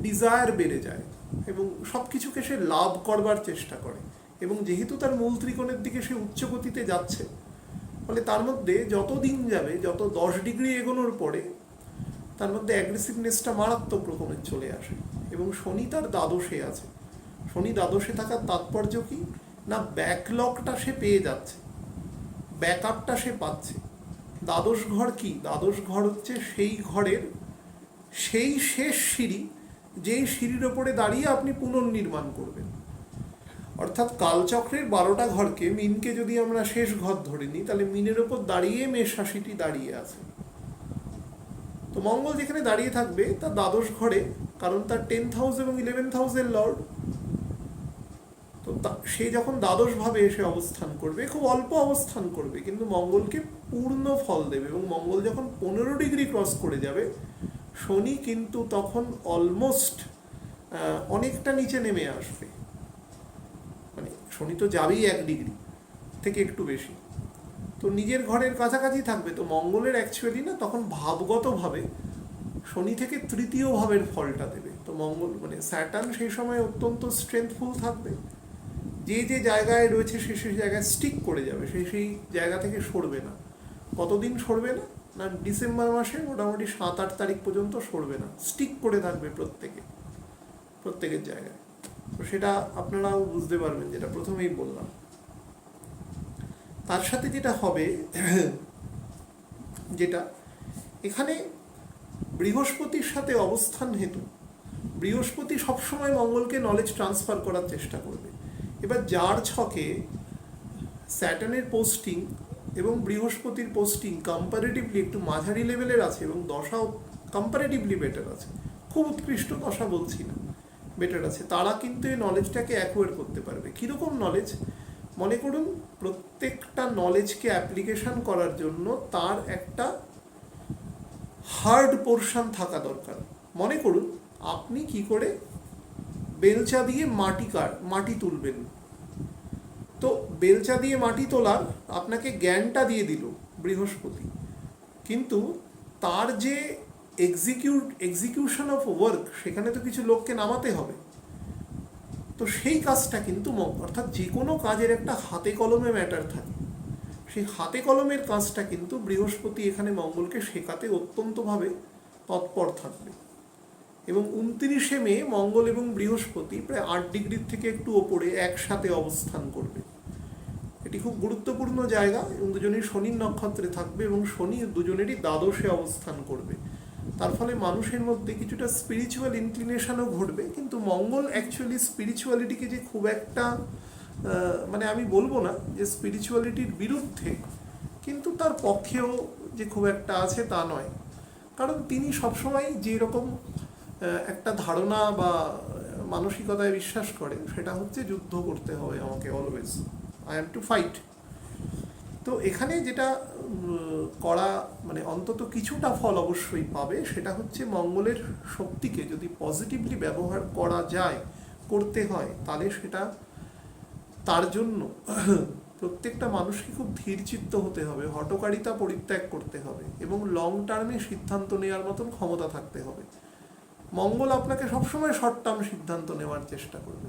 ডিজায়ার বেড়ে যায়, এবং সব কিছুকে সে লাভ করবার চেষ্টা করে। এবং যেহেতু তার মূল ত্রিকোণের দিকে সে উচ্চ গতিতে যাচ্ছে, ফলে তার মধ্যে যত দিন যাবে, যত 10 ডিগ্রি এগোনোর পরে তার মধ্যে অ্যাগ্রেসিভনেসটা মারাত্মক রকমের চলে আসে। এবং শনি তার দ্বাদশে আছে। শনি দ্বাদশে থাকার তাৎপর্য কি না, ব্যাকলগটা সে পেয়ে যাচ্ছে, ব্যাকআপটা সে পাচ্ছে। দ্বাদশ ঘর কি, দ্বাদশ ঘর হচ্ছে সেই ঘরের সেই শেষ সিঁড়ি, যেই সিঁড়ির ওপরে দাঁড়িয়ে আপনি পুনর্নির্মাণ করবেন। অর্থাৎ কালচক্রের 12টা ঘরকে, মিনকে যদি আমরা শেষ ঘর ধরে নিই, তাহলে মিনের ওপর দাঁড়িয়ে মেষ রাশিটি দাঁড়িয়ে আছে। তো মঙ্গল যেখানে দাঁড়িয়ে থাকবে তার দ্বাদশ ঘরে, কারণ তার 10th হাউস এবং 11th হাউসের লর্ড। তো সে যখন দ্বাদশ ভাবে এসে অবস্থান করবে, খুব অল্প অবস্থান করবে, কিন্তু মঙ্গলকে পূর্ণ ফল দেবে। এবং মঙ্গল যখন 15 ডিগ্রি ক্রস করে যাবে, শনি কিন্তু তখন অলমোস্ট অনেকটা নিচে নেমে আসবে। মানে শনি তো যাবেই 1 ডিগ্রি থেকে একটু বেশি, তো নিজের ঘরের কাছাকাছি থাকবে। তো মঙ্গলের অ্যাকচুয়ালি না তখন ভাবগতভাবে শনি থেকে তৃতীয় ভাবের ফলটা দেবে। তো মঙ্গল মানে স্যাটার্ন সেই সময় অত্যন্ত স্ট্রেংথফুল থাকবে, যে যে জায়গায় রয়েছে সে সেই জায়গায় স্টিক করে যাবে, সেই জায়গা থেকে সরবে না। কতদিন সরবে না, না ডিসেম্বর মাসে মোটামুটি 7-8 তারিখ পর্যন্ত সরবে না, স্টিক করে থাকবে প্রত্যেকের জায়গায়। তো সেটা আপনারাও বুঝতে পারবেন, যেটা প্রথমেই বললাম। তার সাথে যেটা হবে, যেটা এখানে বৃহস্পতির সাথে অবস্থান হেতু, বৃহস্পতি সবসময় মঙ্গলকে নলেজ ট্রান্সফার করার চেষ্টা করবে। এবার যার ছকে স্যাটার্নের পোস্টিং এবং বৃহস্পতির পোস্টিং কম্পারেটিভলি একটু মাঝারি লেভেলের আছে, এবং দশাও কম্পারেটিভলি বেটার আছে, খুব উৎকৃষ্ট দশা বলছি না, বেটার আছে, তারা কিন্তু এই নলেজটাকে অ্যাকোয়ার করতে পারবে। কীরকম নলেজ? মনে করুন প্রত্যেকটা নলেজকে অ্যাপ্লিকেশন করার জন্য তার একটা হার্ড পোর্শন থাকা দরকার। মনে করুন আপনি কি করে বেলচা দিয়ে মাটি তুলবেন, তো বেলচা দিয়ে মাটি তোলার আপনাকে জ্ঞানটা দিয়ে দিল বৃহস্পতি, কিন্তু তার যে এক্সিকিউশন অফ ওয়ার্ক, সেখানে তো কিছু লোককে নামাতে হবে। তো সেই কাজটা কিন্তু অর্থাৎ যে কোনো কাজের একটা হাতে কলমে ম্যাটার থাকে, সেই হাতে কলমের কাজটা কিন্তু বৃহস্পতি এখানে মঙ্গলকে শেখাতে অত্যন্তভাবে তৎপর থাকবে। এবং 29শে মে মঙ্গল এবং বৃহস্পতি প্রায় 8 ডিগ্রির থেকে একটু ওপরে একসাথে অবস্থান করবে। এটি খুব গুরুত্বপূর্ণ জায়গা, এবং দুজনেই শনির নক্ষত্রে থাকবে, এবং শনি দুজনেরই দ্বাদশে অবস্থান করবে। তার ফলে মানুষের মধ্যে কিছুটা স্পিরিচুয়াল ইনক্লিনেশনও ঘটবে। কিন্তু মঙ্গল অ্যাকচুয়ালি স্পিরিচুয়ালিটিকে যে খুব একটা মানে আমি বলবো না যে স্পিরিচুয়ালিটির বিরুদ্ধে, কিন্তু তার পক্ষেও যে খুব একটা আছে তা নয়। কারণ তিনি সবসময় যেরকম একটা ধারণা বা মানসিকতায় বিশ্বাস করেন, সেটা হচ্ছে যুদ্ধ করতে হবে আমাকে, always I have to fight. তো এখানে যেটা করা মানে অন্তত কিছুটা ফল অবশ্যই পাবে, সেটা হচ্ছে মঙ্গলের শক্তিকে যদি পজিটিভলি ব্যবহার করা যায়, করতে হয়, তাহলে সেটা তার জন্য প্রত্যেকটা মানুষকে খুব ধীরচিত্ত হতে হবে, হঠকারিতা পরিত্যাগ করতে হবে, এবং লং টার্মে সিদ্ধান্ত নেওয়ার মতন ক্ষমতা থাকতে হবে। মঙ্গল আপনাকে সবসময় শর্ট টার্ম সিদ্ধান্ত নেওয়ার চেষ্টা করবে,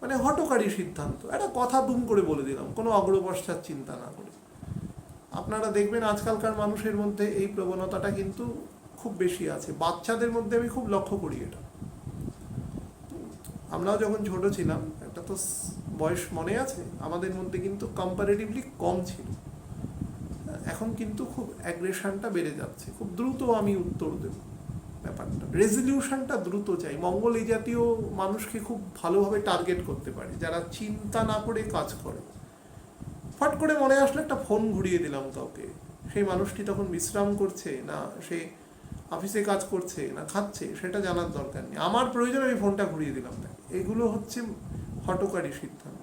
মানে হঠকারী সিদ্ধান্ত, একটা কথা দুম করে বলে দিলাম, কোনো অগ্রপশ্চাৎ চিন্তা না করে। আপনারা দেখবেন আজকালকার মানুষের মধ্যে এই প্রবণতাটা কিন্তু খুব বেশি আছে, বাচ্চাদের মধ্যে আমি খুব লক্ষ্য করি এটা। আমরাও যখন ছোট ছিলাম, একটা তো বয়স মনে আছে, আমাদের মধ্যে কিন্তু কম্পারেটিভলি কম ছিল, এখন কিন্তু খুব অ্যাগ্রেশনটা বেড়ে যাচ্ছে, খুব দ্রুত আমি উত্তর দেব, ব্যাপারটা রেজলিউশনটা দ্রুত চাই। মঙ্গল এই জাতীয় মানুষকে খুব ভালোভাবে টার্গেট করতে পারে, যারা চিন্তা না করে কাজ করে। ফট করে মনে আসলে একটা ফোন ঘুরিয়ে দিলাম কাউকে, সেই মানুষটি তখন বিশ্রাম করছে না, সে অফিসে কাজ করছে না খাচ্ছে, সেটা জানার দরকার নেই, আমার প্রয়োজন আমি ফোনটা ঘুরিয়ে দিলাম তাকে। এগুলো হচ্ছে হঠকারী সিদ্ধান্ত,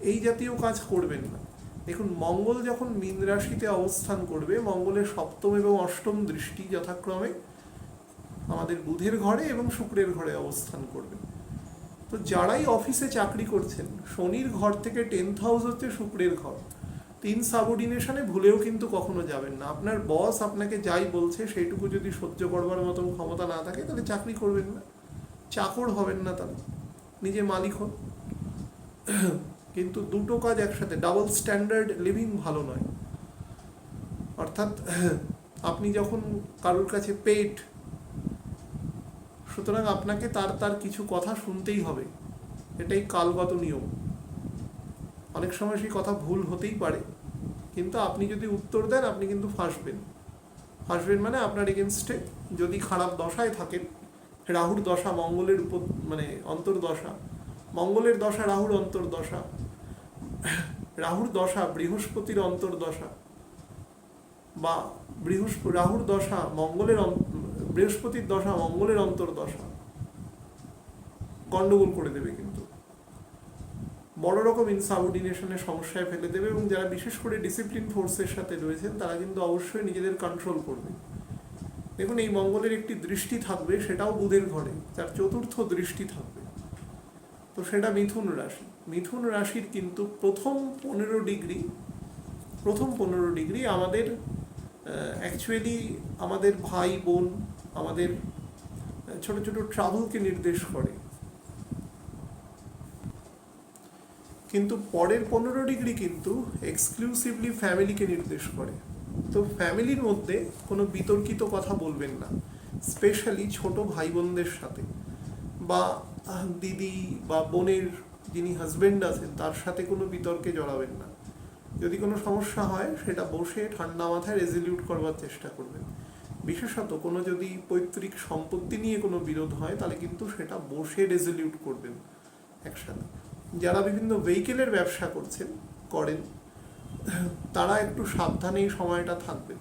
এই জাতীয় কাজ করবেন না। দেখুন মঙ্গল যখন মীন রাশিতে অবস্থান করবে, মঙ্গলের 7ম এবং 8ম দৃষ্টি যথাক্রমে আমাদের বুধের ঘরে এবং শুক্রের ঘরে অবস্থান করবে। তো যারাই অফিসে চাকরি করছেন, শনির ঘর থেকে 10th হাউস হচ্ছে শুক্রের ঘর। 3 সাবঅর্ডিনেশনে ভুলেও কিন্তু কখনো যাবেন না। আপনার বস আপনাকে যাই বলছে সেইটুকু যদি সহ্য করবার মতন ক্ষমতা না থাকে, তাহলে চাকরি করবেন না, চাকর হবেন না, তাহলে নিজে মালিক হন। কিন্তু দুটো কাজ একসাথে, ডাবল স্ট্যান্ডার্ড লিভিং ভালো নয়। অর্থাৎ আপনি যখন কারোর কাছে পেড, সুতরাং আপনাকে তার কিছু কথা শুনতেই হবে, এটাই কালগত নিয়ম। অনেক সময় সেই কথা ভুল হতেই পারে, কিন্তু আপনি যদি উত্তর দেন আপনি কিন্তু ফাঁসবেন। মানে আপনার এগেনস্টে যদি খারাপ দশায় থাকেন, রাহুর দশা মঙ্গলের উপর মানে অন্তর্দশা, মঙ্গলের দশা রাহুর অন্তর্দশা, রাহুর দশা বৃহস্পতির অন্তর্দশা, বা রাহুর দশা বৃহস্পতির দশা মঙ্গলের অন্তর্দশা, গন্ডগোল করে দেবে, কিন্তু বড় রকম ইনসাবঅর্ডিনেশনের সমস্যায় ফেলে দেবে। এবং যারা বিশেষ করে ডিসিপ্লিন ফোর্সের সাথে রয়েছেন তারা কিন্তু অবশ্যই নিজেদের কন্ট্রোল করবে। দেখুন, এই মঙ্গলের একটি দৃষ্টি থাকবে, সেটাও বুধের ঘরে, তার 4র্থ দৃষ্টি থাকবে। তো সেটা মিথুন রাশি। মিথুন রাশির কিন্তু প্রথম 15 ডিগ্রি আমাদের অ্যাকচুয়ালি আমাদের ভাই বোন, আমাদের ছোট ছোট ট্রাভেলকে নির্দেশ করে। কিন্তু পরের 15 ডিগ্রি কিন্তু এক্সক্লুসিভলি ফ্যামিলিকে নির্দেশ করে। তো ফ্যামিলির মধ্যে কোনো বিতর্কিত কথা বলবেন না, স্পেশালি ছোট ভাই বোনদের সাথে, বা দিদি বা বোনের যিনি হাজবেন্ড আছেন তার সাথে কোনো বিতর্কে জড়াবেন না। যদি কোনো সমস্যা হয় সেটা বসে ঠান্ডা মাথায় রেজলিউট করবার চেষ্টা করবেন। বিশেষত কোনো যদি পৈতৃক সম্পত্তি নিয়ে কোনো বিরোধ হয়, তাহলে কিন্তু সেটা বসে রেজলিউট করবেন একসাথে। যারা বিভিন্ন ভেহিকেলের ব্যবসা করেন, তারা একটু সাবধানে এই সময়টা থাকবেন।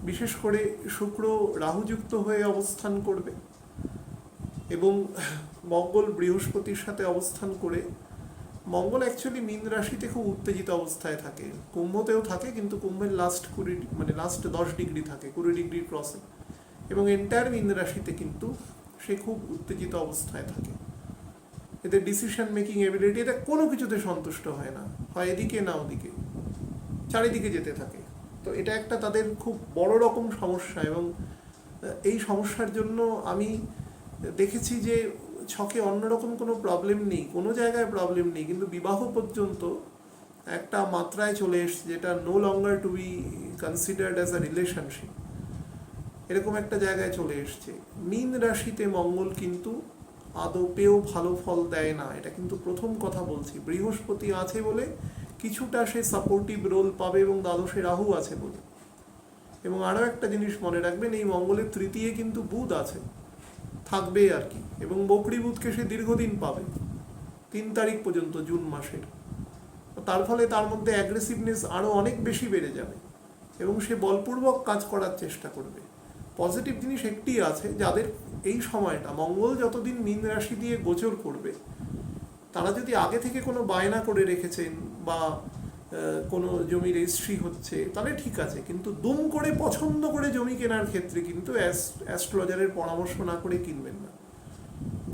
বিশেষ করে শুক্র রাহুযুক্ত হয়ে অবস্থান করবে এবং মঙ্গল বৃহস্পতির সাথে অবস্থান করে, মঙ্গল অ্যাকচুয়ালি মীন রাশিতে খুব উত্তেজিত অবস্থায় থাকে, কুম্ভতেও থাকে, কিন্তু কুম্ভের লাস্ট 10 ডিগ্রি থাকে, 20 ডিগ্রির ক্রসে, এবং এন্টায়ার মীন রাশিতে কিন্তু সে খুব উত্তেজিত অবস্থায় থাকে। এদের ডিসিশন মেকিং এবিলিটি, এটা কোনো কিছুতে সন্তুষ্ট হয় না, হয় এদিকে না ওদিকে, চারিদিকে যেতে থাকে। তো এটা একটা তাদের খুব বড় রকম সমস্যা। এবং এই সমস্যার জন্য আমি দেখেছি যে ছকে অন্যরকম কোনো প্রবলেম নেই, কোনো জায়গায় প্রবলেম নেই, কিন্তু বিবাহ পর্যন্ত একটা মাত্রায় চলে এসছে যেটা no longer to be considered as a relationship, এরকম একটা জায়গায় চলে এসছে। মীন রাশিতে মঙ্গল কিন্তু আদপেও ভালো ফল দেয় না, এটা কিন্তু প্রথম কথা বলছি। বৃহস্পতি আছে বলে কিছুটা সে সাপোর্টিভ রোল পাবে, এবং দ্বাদশে রাহু আছে বলে। এবং আরও একটা জিনিস মনে রাখবেন, এই মঙ্গলের তৃতীয় কিন্তু বুধ আছে, থাকবে আর কি, এবং বকরি বুধকে সে দীর্ঘদিন পাবে, 3 তারিখ পর্যন্ত জুন মাসের। তার ফলে তার মধ্যে অ্যাগ্রেসিভনেস আরও অনেক বেশি বেড়ে যাবে, এবং সে বলপূর্বক কাজ করার চেষ্টা করবে। পজিটিভ জিনিস একটি আছে, যাদের এই সময়টা মঙ্গল যতদিন মীন রাশি দিয়ে গোচর করবে, তারা যদি আগে থেকে কোনো বায়না করে রেখেছেন বা কোনো জমি রেজিস্ট্রি হচ্ছে, তাহলে ঠিক আছে। কিন্তু দুম করে পছন্দ করে জমি কেনার ক্ষেত্রে কিন্তু অ্যাস্ট্রোলজারের পরামর্শ না করে কিনবেন না।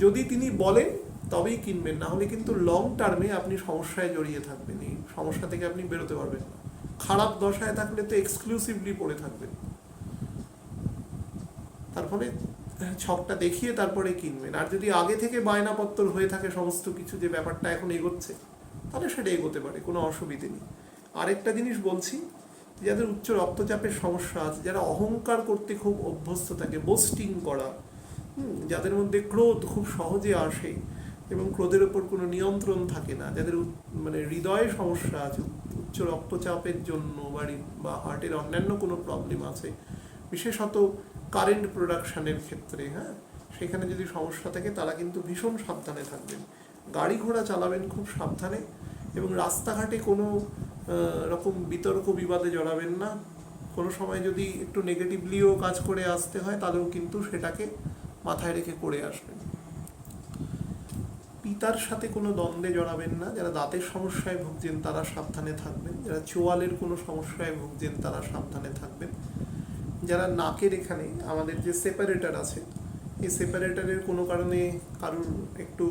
যদি তিনি বলেন তবেই কিনবেন, না হলে কিন্তু লং টার্মে আপনি সমস্যায় জড়িয়ে থাকবেন, এই সমস্যা থেকে আপনি বেরোতে পারবেন না। খারাপ দশায় থাকলে তো এক্সক্লুসিভলি পড়ে থাকবেন। তার ফলে ছকটা দেখিয়ে তারপরে কিনবেন। আর যদি আগে থেকে বায়নাপত্র হয়ে থাকে সমস্ত কিছু, যে ব্যাপারটা এখন এগোচ্ছে, তাহলে সেটা এগোতে পারে, কোনো অসুবিধে নেই। আরেকটা জিনিস বলছি, যাদের উচ্চ রক্তচাপের সমস্যা আছে, যারা অহংকার করতে খুব অভ্যস্ত থাকে, বোস্টিং করা, যাদের মধ্যে ক্রোধ খুব সহজে আসে এবং ক্রোধের ওপর কোনো নিয়ন্ত্রণ থাকে না, যাদের হৃদয়ে সমস্যা আছে উচ্চ রক্তচাপের জন্য, বা হার্টের অন্যান্য কোনো প্রবলেম আছে, বিশেষত কারেন্ট প্রোডাকশানের ক্ষেত্রে, সেখানে যদি সমস্যা থাকে, তারা কিন্তু ভীষণ সাবধানে থাকবেন। গাড়ি ঘোড়া চালাবেন খুব সাবধানে, এবং রাস্তাঘাটে কোনো রকম বিতর্ক বিবাদে জড়াবেন না। কোনো সময় যদি একটু নেগেটিভলিও কাজ করে আসতে হয়, তাহলেও কিন্তু সেটাকে মাথায় রেখে করে আসবেন। পিতার সাথে কোনো দ্বন্দ্বে জড়াবেন না। যারা দাঁতের সমস্যায় ভুগছেন তারা সাবধানে থাকবেন, যারা চোয়ালের কোনো সমস্যায় ভুগছেন তারা সাবধানে থাকবেন। যারা নাকের এখানে আমাদের যে সেপারেটর আছে, এই সেপারেটরের কোনো কারণে কারুর একটু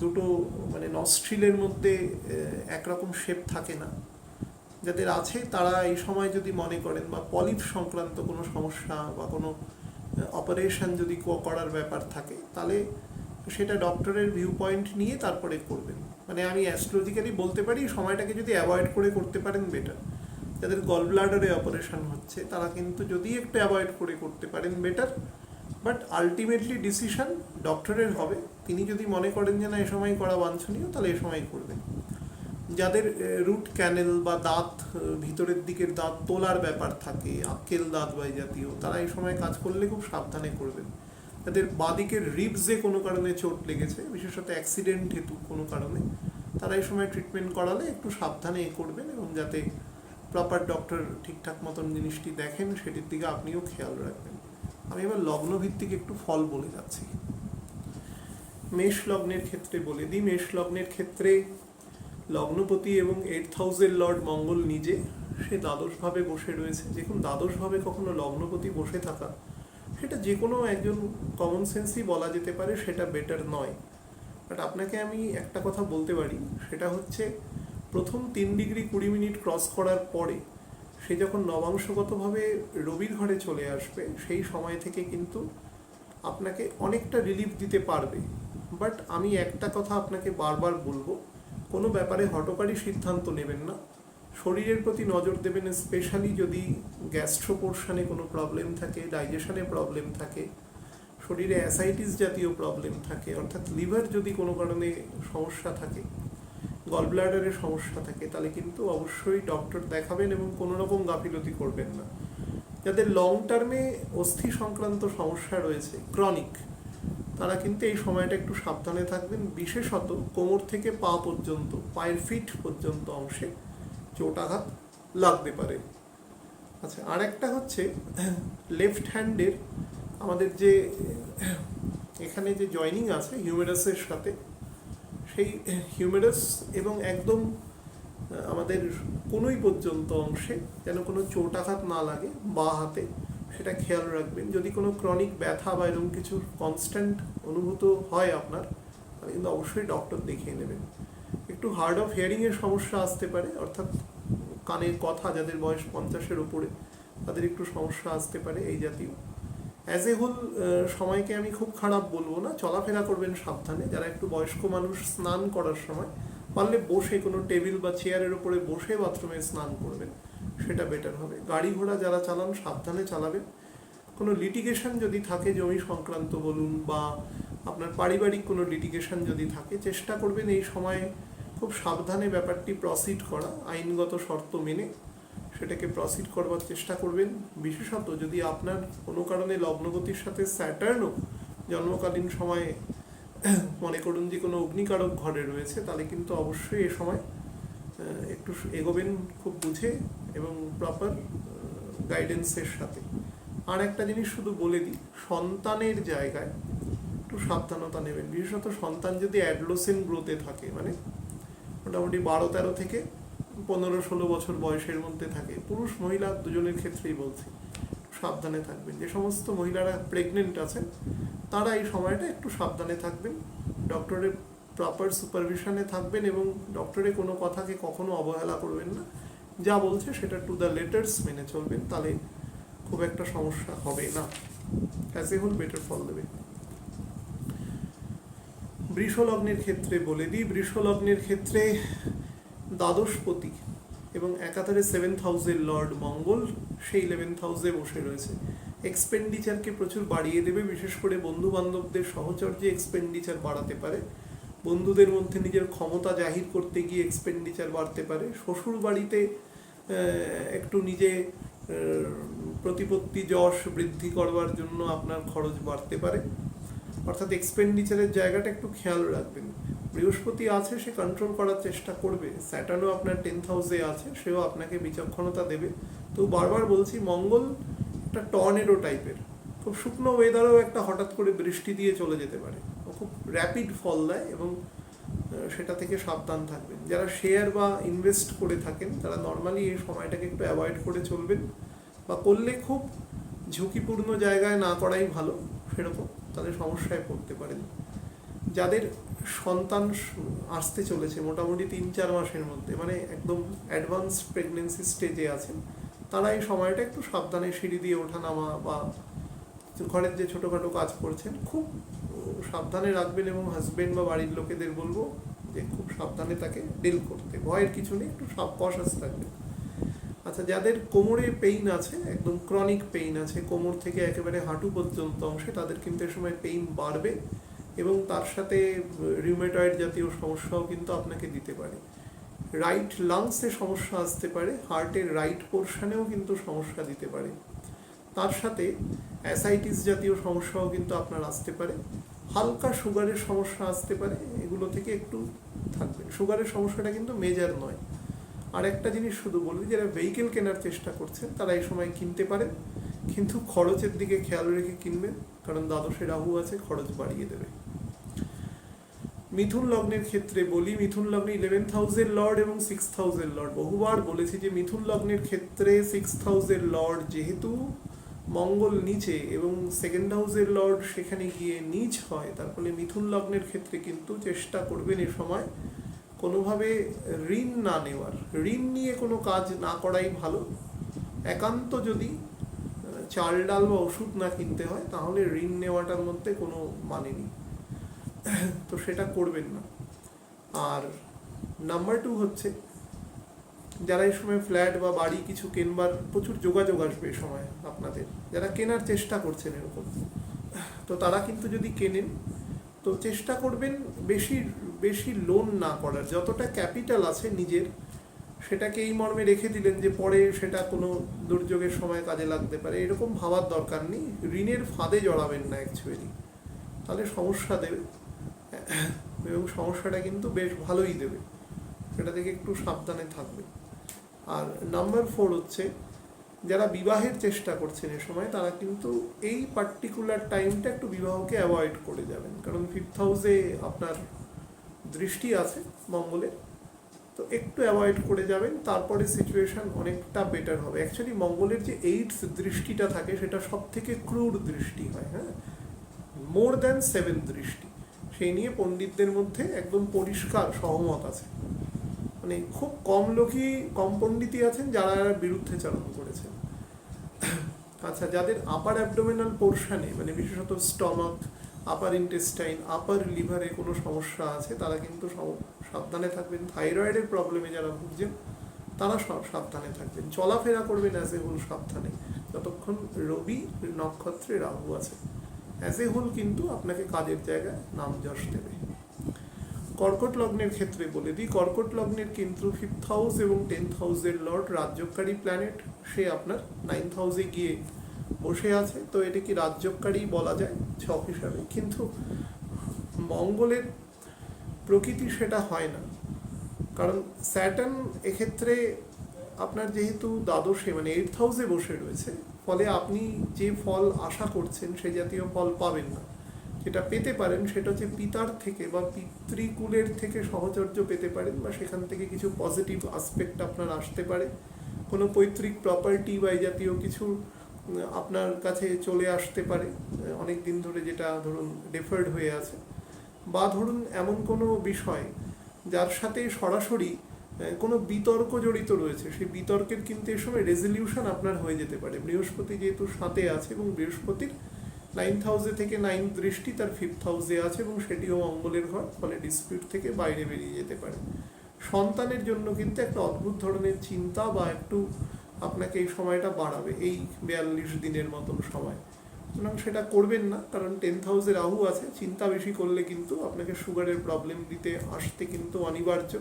দুটো মানে নস্ট্রিলের মধ্যে একরকম শেপ থাকে না, যাদের আছে তারা এই সময় যদি মনে করেন বা পলিপ সংক্রান্ত কোনো সমস্যা বা কোনো অপারেশন যদি করার ব্যাপার থাকে, তাহলে সেটা ডক্টরের ভিউ পয়েন্ট নিয়ে তারপরে করবেন। মানে আমি অ্যাস্ট্রোলজিক্যালি বলতে পারি সময়টাকে যদি অ্যাভয়েড করে করতে পারেন বেটার। যাদের গল ব্লাডারে অপারেশন হচ্ছে তারা কিন্তু যদি একটু অ্যাভয়েড করে করতে পারেন বেটার, বাট আলটিমেটলি ডিসিশন ডক্টরের হবে। তিনি যদি মনে করেন যে না এ সময় করা বাঞ্ছনীয়, তাহলে এ সময় করবেন। যাদের রুট ক্যানেল বা দাঁত ভিতরের দিকের দাঁত তোলার ব্যাপার থাকে, আক্কেল দাঁত বা জাতীয়, তারা এই সময় কাজ করলে খুব সাবধানে করবেন। যাদের বাঁদিকের রিবসে কোনো কারণে চোট লেগেছে, বিশেষত অ্যাক্সিডেন্ট হেতু কোনো কারণে, তারা এই সময় ট্রিটমেন্ট করালে একটু সাবধানে করবেন, এবং যাতে প্রপার ডক্টর ঠিকঠাক মতন জিনিসটি দেখেন সেটির দিকে আপনিও খেয়াল রাখবেন। আমি এবার লগ্নভিত্তিক একটু ফল বলে যাচ্ছি। মেষ লগ্নের ক্ষেত্রে বলে দিই, মেষ লগ্নের ক্ষেত্রে লগ্নপতি এবং 8th হাউসের লর্ড মঙ্গল নিজে সে দ্বাদশভাবে বসে রয়েছে। দেখুন, দ্বাদশভাবে কখনো লগ্নপতি বসে থাকা সেটা যে কোনো একজন কমন সেন্সই বলা যেতে পারে সেটা বেটার নয়। বাট আপনাকে আমি একটা কথা বলতে পারি, সেটা হচ্ছে প্রথম 3 ডিগ্রি 20 মিনিট ক্রস করার পরে সে যখন নবাংশগতভাবে রবির ঘরে চলে আসবে, সেই সময় থেকে কিন্তু আপনাকে অনেকটা রিলিফ দিতে পারবে। বাট আমি একটা কথা আপনাকে বারবার বলবো, কোনো ব্যাপারে হঠকারী সিদ্ধান্ত নেবেন না। শরীরের প্রতি নজর দেবেন, স্পেশালি যদি গ্যাস্ট্রো পোর্শনে কোনো প্রবলেম থাকে, ডাইজেশনে প্রবলেম থাকে, শরীরে অ্যাসাইটিস জাতীয় প্রবলেম থাকে, অর্থাৎ লিভার যদি কোনো কারণে সমস্যা থাকে, গল ব্লাডারের সমস্যা থাকে, তাহলে কিন্তু অবশ্যই ডক্টর দেখাবেন এবং কোনো রকম গাফিলতি করবেন না। যাদের লং টার্মে অস্থি সংক্রান্ত সমস্যা রয়েছে, ক্রনিক, তারা কিন্তু এই সময়টা একটু সাবধানে থাকবেন। বিশেষত কোমর থেকে পা পর্যন্ত, পায়ের ফিট পর্যন্ত অংশে চোটাঘাত লাগতে পারে। আচ্ছা, আর একটা হচ্ছে লেফট হ্যান্ডের আমাদের যে এখানে যে জয়নিং আছে হিউমেরাসের সাথে, সেই হিউমেরাস এবং একদম আমাদের কোনোই পর্যন্ত অংশে যেন কোনো চোটাঘাত না লাগে বা হাতে, সেটা খেয়াল রাখবেন। যদি কোনো ক্রনিক ব্যথা বা এরকম কিছু কনস্ট্যান্ট অনুভূত হয় আপনার, তাহলে কিন্তু অবশ্যই ডক্টর দেখিয়ে নেবেন। একটু হার্ড অফ হিয়ারিংয়ের সমস্যা আসতে পারে, অর্থাৎ কানের কথা, যাদের বয়স 50-এর উপরে, তাদের একটু সমস্যা আসতে পারে এই জাতীয়। অ্যাজ এ হোল সময়কে আমি খুব খারাপ বলবো না, চলাফেরা করবেন সাবধানে। যারা একটু বয়স্ক মানুষ, স্নান করার সময় পারলে বসে কোনো টেবিল বা চেয়ারের উপরে বসে বাথরুমে স্নান করবেন, সেটা বেটার হবে। গাড়ি ঘোড়া যারা চালান সাবধানে চালাবেন। কোনো লিটিগেশন যদি থাকে, জমি সংক্রান্ত বলুন বা আপনার পারিবারিক কোনো লিটিগেশন যদি থাকে, চেষ্টা করবেন এই সময়ে খুব সাবধানে ব্যাপারটি প্রসিড করা, আইনগত শর্ত মেনে সেটাকে প্রসিড করবার চেষ্টা করবেন। বিশেষত যদি আপনার কোনো কারণে লগ্নগতির সাথে স্যাটার্নও জন্মকালীন সময়ে মনে করুন যে কোনো অগ্নিকারক ঘরে রয়েছে, তাহলে কিন্তু অবশ্যই এ সময় একটু এগোবেন খুব বুঝে এবং প্রপার গাইডেন্সের সাথে। আর একটা জিনিস শুধু বলে দিই, সন্তানের জায়গায় একটু সাবধানতা নেবেন। বিশেষত সন্তান যদি অ্যাডলোসেন্ট গ্রোথে থাকে, মানে মোটামুটি 12-13 থেকে 15-16 বছর বয়সের মধ্যে থাকে, পুরুষ মহিলা দুজনের ক্ষেত্রেই বলছি, সাবধানে থাকবেন। যে সমস্ত মহিলারা প্রেগনেন্ট আছেন তারা এই সময়টা একটু সাবধানে থাকবেন, ডক্টরের প্রপার সুপারভিশনে থাকবেন এবং ডক্টরের কোনো কথাকে কখনো অবহেলা করবেন না। যা বলছে সেটা টু দ্য লেটার্স মেনে চলবেন, তাহলে খুব একটা সমস্যা হবে না, অ্যাজ এ হোল বেটার ফল দেবে। বৃষ লগ্নের ক্ষেত্রে বলে দিই, বৃষ লগ্নের ক্ষেত্রে দ্বাদশপতি এবং একাধারে 7th হাউসের লর্ড মঙ্গল সেই 11th হাউসে বসে রয়েছে। এক্সপেন্ডিচারকে প্রচুর বাড়িয়ে দেবে, বিশেষ করে বন্ধু বান্ধবদের সহচর্যে এক্সপেন্ডিচার বাড়াতে পারে, বন্ধুদের মধ্যে নিজের ক্ষমতা জাহির করতে গিয়ে এক্সপেন্ডিচার বাড়তে পারে, শ্বশুর বাড়িতে একটু নিজে প্রতিপত্তি যশ বৃদ্ধি করবার জন্য আপনার খরচ বাড়তে পারে, অর্থাৎ এক্সপেন্ডিচারের জায়গাটা একটু খেয়াল রাখবেন। বৃহস্পতি আছে, সে কন্ট্রোল করার চেষ্টা করবে, স্যাটার্নও আপনার 10th হাউসে আছে, সেও আপনাকে বিচক্ষণতা দেবে। তো বারবার বলছি, মঙ্গল একটা টর্নেডো টাইপের, খুব শুকনো ওয়েদারও একটা হঠাৎ করে বৃষ্টি দিয়ে চলে যেতে পারে, ও খুব র্যাপিড ফল দেয় এবং সেটা থেকে সাবধান থাকবেন। যারা শেয়ার বা ইনভেস্ট করে থাকেন তারা নর্মালি এই সময়টাকে একটু অ্যাভয়েড করে চলবেন, বা করলে খুব ঝুঁকিপূর্ণ জায়গায় না করাই ভালো সেরকম, তাহলে সমস্যায় পড়তে পারেন। যাদের সন্তান আসতে চলেছে মোটামুটি 3-4 মাসের মধ্যে, মানে একদম অ্যাডভান্স প্রেগনেন্সি স্টেজে আছেন, তারা এই সময়টা একটু সাবধানে সিঁড়ি দিয়ে ওঠা নামা বা ঘরের যে ছোটোখাটো কাজ করছেন খুব সাবধানে রাখবেন, এবং হাজবেন্ড বা বাড়ির লোকেদের বলবো যে খুব সাবধানে তাকে ডিল করতে, ভয়ের কিছু নেই, একটু কশাস থাকবেন। আচ্ছা, যাদের কোমরে পেইন আছে, একদম ক্রনিক পেইন আছে কোমর থেকে একেবারে হাঁটু পর্যন্ত অংশে, তাদের কিন্তু এ সময় পেইন বাড়বে, এবং তার সাথে রিউমেটয়েড জাতীয় সমস্যাও কিন্তু আপনাকে দিতে পারে। রাইট লাংসে সমস্যা আসতে পারে, হার্টের রাইট পোর্শনেও কিন্তু সমস্যা দিতে পারে, তার সাথে অ্যাসাইটিস জাতীয় সমস্যাও কিন্তু আপনার আসতে পারে, হালকা সুগারের সমস্যা আসতে পারে, এগুলো থেকে একটু থাকবে। সুগারের সমস্যাটা কিন্তু মেজর নয়। আর একটা জিনিস শুধু বলবি, যারা ভেহিকেল কেনার চেষ্টা করছেন তারা এই সময় কিনতে পারেন, কিন্তু খরচের দিকে খেয়াল রেখে কিনবেন, কারণ দ্বাদশে রাহু আছে, খরচ বাড়িয়ে দেবে। মিথুন লগ্নের ক্ষেত্রে বলি, মিথুন লগ্নে 11th হাউসের লর্ড এবং 6th হাউসের লর্ড, বহুবার বলেছি যে মিথুন লগ্নের ক্ষেত্রে 6th হাউসের লর্ড যেহেতু মঙ্গল নিচে এবং 2nd হাউসের লর্ড সেখানে গিয়ে নিচ হয়, তার ফলে মিথুন লগ্নের ক্ষেত্রে কিন্তু চেষ্টা করবেন এ সময় কোনোভাবে ঋণ না নেওয়ার, ঋণ নিয়ে কোনো কাজ না করাই ভালো। একান্ত যদি চাল ডাল বা ওষুধ না কিনতে হয় তাহলে ঋণ নেওয়াটার মধ্যে কোনো মানে নেই, তো সেটা করবেন না। আর নাম্বার 2 হচ্ছে, যারা এই সময় ফ্ল্যাট বা বাড়ি কিছু কেনবার প্রচুর যোগাযোগ আসবে এই সময় আপনাদের, যারা কেনার চেষ্টা করছেন এরকম, তো তারা কিন্তু যদি কেনেন তো চেষ্টা করবেন বেশি বেশি লোন না করার, যতটা ক্যাপিটাল আছে নিজের সেটাকে এই মর্মে রেখে দিলেন যে পরে সেটা কোনো দুর্যোগের সময় কাজে লাগতে পারে, এরকম ভাবার দরকার নেই। ঋণের ফাঁদে জড়াবেন না অ্যাকচুয়ালি, তাহলে সমস্যা দেবে, এবং সমস্যাটা কিন্তু বেশ ভালোই দেবে, সেটা থেকে একটু সাবধানে থাকবে। আর নাম্বার 4 হচ্ছে, যারা বিবাহের চেষ্টা করছেন এ সময় তারা কিন্তু এই পার্টিকুলার টাইমটা একটু বিবাহকে অ্যাভয়েড করে যাবেন, কারণ 5th হাউসে আপনার দৃষ্টি আছে মঙ্গলের, তো একটু অ্যাভয়েড করে যাবেন, তারপরে সিচুয়েশন অনেকটা বেটার হবে। অ্যাকচুয়ালি মঙ্গলের যে 8th দৃষ্টিটা থাকে সেটা সব থেকে ক্রুর দৃষ্টি হয়, হ্যাঁ, মোর দ্যান 7 দৃষ্টি, সেই নিয়ে পণ্ডিতদের মধ্যে একদম পরিষ্কার সহমত আছে, মানে খুব কম লোকই, কম পণ্ডিতই আছেন যারা বিরুদ্ধেচারণ করেছেন। আচ্ছা, যাদের আপার অ্যাবডোমিনাল পোর্শনে, মানে বিশেষত স্টমাক, আপার ইন্টেস্টাইন, আপার লিভারে কোনো সমস্যা আছে তারা কিন্তু সাবধানে থাকবেন। থাইরয়েডের প্রবলেমে যারা ভুগছেন তারা সব সাবধানে থাকবেন, চলাফেরা করবেন অ্যাজ এ হোল সাবধানে, যতক্ষণ রবি নক্ষত্রে রাহু আছে। অ্যাজ এ হোল কিন্তু আপনাকে কাজের জায়গায় নাম যশ দেবে। কর্কট লগ্নের ক্ষেত্রে বলে দিই, কর্কট লগ্নের কিন্তু 5th হাউস এবং 10th হাউসের লর্ড রাজ্যকারী প্ল্যানেট, সে আপনার 9th হাউসে গিয়ে বসে আছে, তো এটা কি রাজ্যকারী বলা যায় ছক হিসাবে, কিন্তু মঙ্গলের প্রকৃতি সেটা হয় না, কারণ স্যাটার্ন এক্ষেত্রে আপনার যেহেতু দ্বাদশে মানে 8th হাউসে বসে রয়েছে, ফলে আপনি যে ফল আশা করছেন সে জাতীয় ফল পাবেন না। যেটা পেতে পারেন সেটা হচ্ছে পিতার থেকে বা পিতৃকুলের থেকে সহচর্য পেতে পারেন, বা সেখান থেকে কিছু পজিটিভ আসপেক্ট আপনার আসতে পারে, কোনো পৈতৃক প্রপার্টি বা এই জাতীয় কিছু আপনার কাছে চলে আসতে পারে অনেক দিন ধরে, যেটা ধরুন ডিফার্ড হয়ে আছে, বা ধরুন এমন কোনো বিষয় যার সাথে সরাসরি কোনো বিতর্ক জড়িত রয়েছে, সেই বিতর্কের কিন্তু এই সময় রেজলিউশন আপনার হয়ে যেতে পারে। বৃহস্পতি যেহেতু 7-এ আছে এবং বৃহস্পতির 9th হাউসে থেকে 9th দৃষ্টি তার 5th হাউসে আছে এবং সেটিও মঙ্গলের ঘর, ফলে ডিসপিউট থেকে বাইরে বেরিয়ে যেতে পারে। সন্তানের জন্য কিন্তু একটা অদ্ভুত ধরনের চিন্তা বা একটু আপনাকে এই সময়টা বাড়াবে, এই 42 দিনের মতন সময়, সুতরাং সেটা করবেন না, কারণ 10th হাউসে রাহু আছে, চিন্তা বেশি করলে কিন্তু আপনাকে সুগারের প্রবলেম দিতে আসতে কিন্তু অনিবার্য,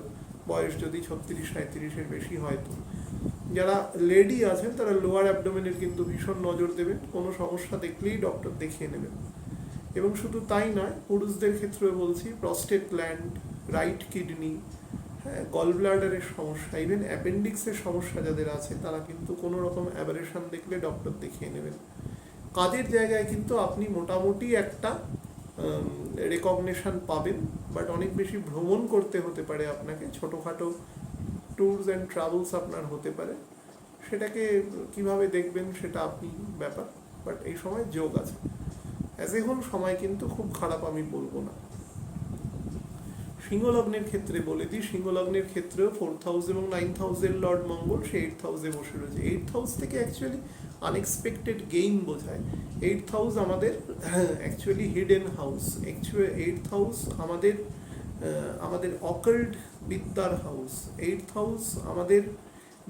বয়স যদি 36-37-এর বেশি হয়। তো যারা লেডি আছেন তারা লোয়ার অ্যাবডোমেনের কিন্তু ভীষণ নজর দেবেন, কোনো সমস্যা দেখলেই ডক্টর দেখিয়ে নেবেন। এবং শুধু তাই নয়, পুরুষদের ক্ষেত্রেও বলছি, প্রস্টেট গ্ল্যান্ড, রাইট কিডনি, হ্যাঁ, গল ব্লাডারের সমস্যা, ইভেন অ্যাপেন্ডিক্সের সমস্যা যাদের আছে তারা কিন্তু কোনো রকম অ্যাবারেশন দেখলে ডক্টর দেখিয়ে নেবেন। কাজের জায়গায় কিন্তু আপনি মোটামুটি একটা রেকগনিশন পাবেন, বাট অনেক বেশি ভ্রমণ করতে হতে পারে আপনাকে, ছোটোখাটো ট্যুরস অ্যান্ড ট্রাভেলস আপনার হতে পারে, সেটাকে কিভাবে দেখবেন সেটা আপনি ব্যাপার, বাট এই সময় যোগ আছে। অ্যাজ এ হোল সময় কিন্তু খুব খারাপ আমি বলবো না। সিংহলগ্নের ক্ষেত্রে বলে দিই, সিংহলগ্নের ক্ষেত্রেও 4th হাউস এবং 9th হাউসের লর্ড মঙ্গল সে 8th হাউসে বসে রয়েছে। 8th হাউস থেকে অ্যাকচুয়ালি আনএক্সপেক্টেড গেইন বোঝায়। 8th হাউস আমাদের actually hidden house. Actually 8th house আমাদের অকাল্ট বিদ্যার হাউস। 8th হাউস আমাদের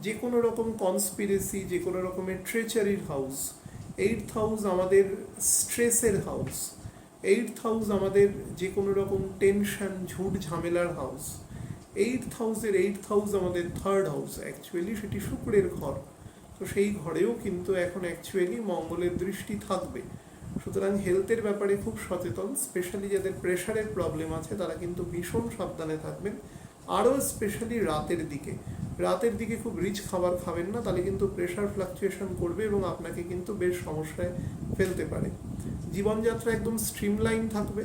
যে কোনো রকম কনস্পিরেসি, যে কোনো রকমের ট্রেচারির হাউস। 8th হাউস আমাদের স্ট্রেসের হাউস। 8th হাউস আমাদের যে কোনো রকম টেনশন, ঝুট ঝামেলার হাউস। 8th হাউস আমাদের থার্ড হাউস, অ্যাকচুয়ালি সেটি শুক্রের ঘর। তো সেই ঘরেও কিন্তু এখন অ্যাকচুয়ালি মঙ্গলের দৃষ্টি থাকবে। সুতরাং হেলথের ব্যাপারে খুব সচেতন, স্পেশালি যাদের প্রেশারের প্রবলেম আছে তারা কিন্তু ভীষণ সাবধানে থাকবেন। আরও স্পেশালি রাতের দিকে খুব রিচ খাবার খাবেন না, তাহলে কিন্তু প্রেশার ফ্লাকচুয়েশন করবে এবং আপনাকে কিন্তু বেশ সমস্যায় ফেলতে পারে। জীবনযাত্রা একদম স্ট্রিমলাইন থাকবে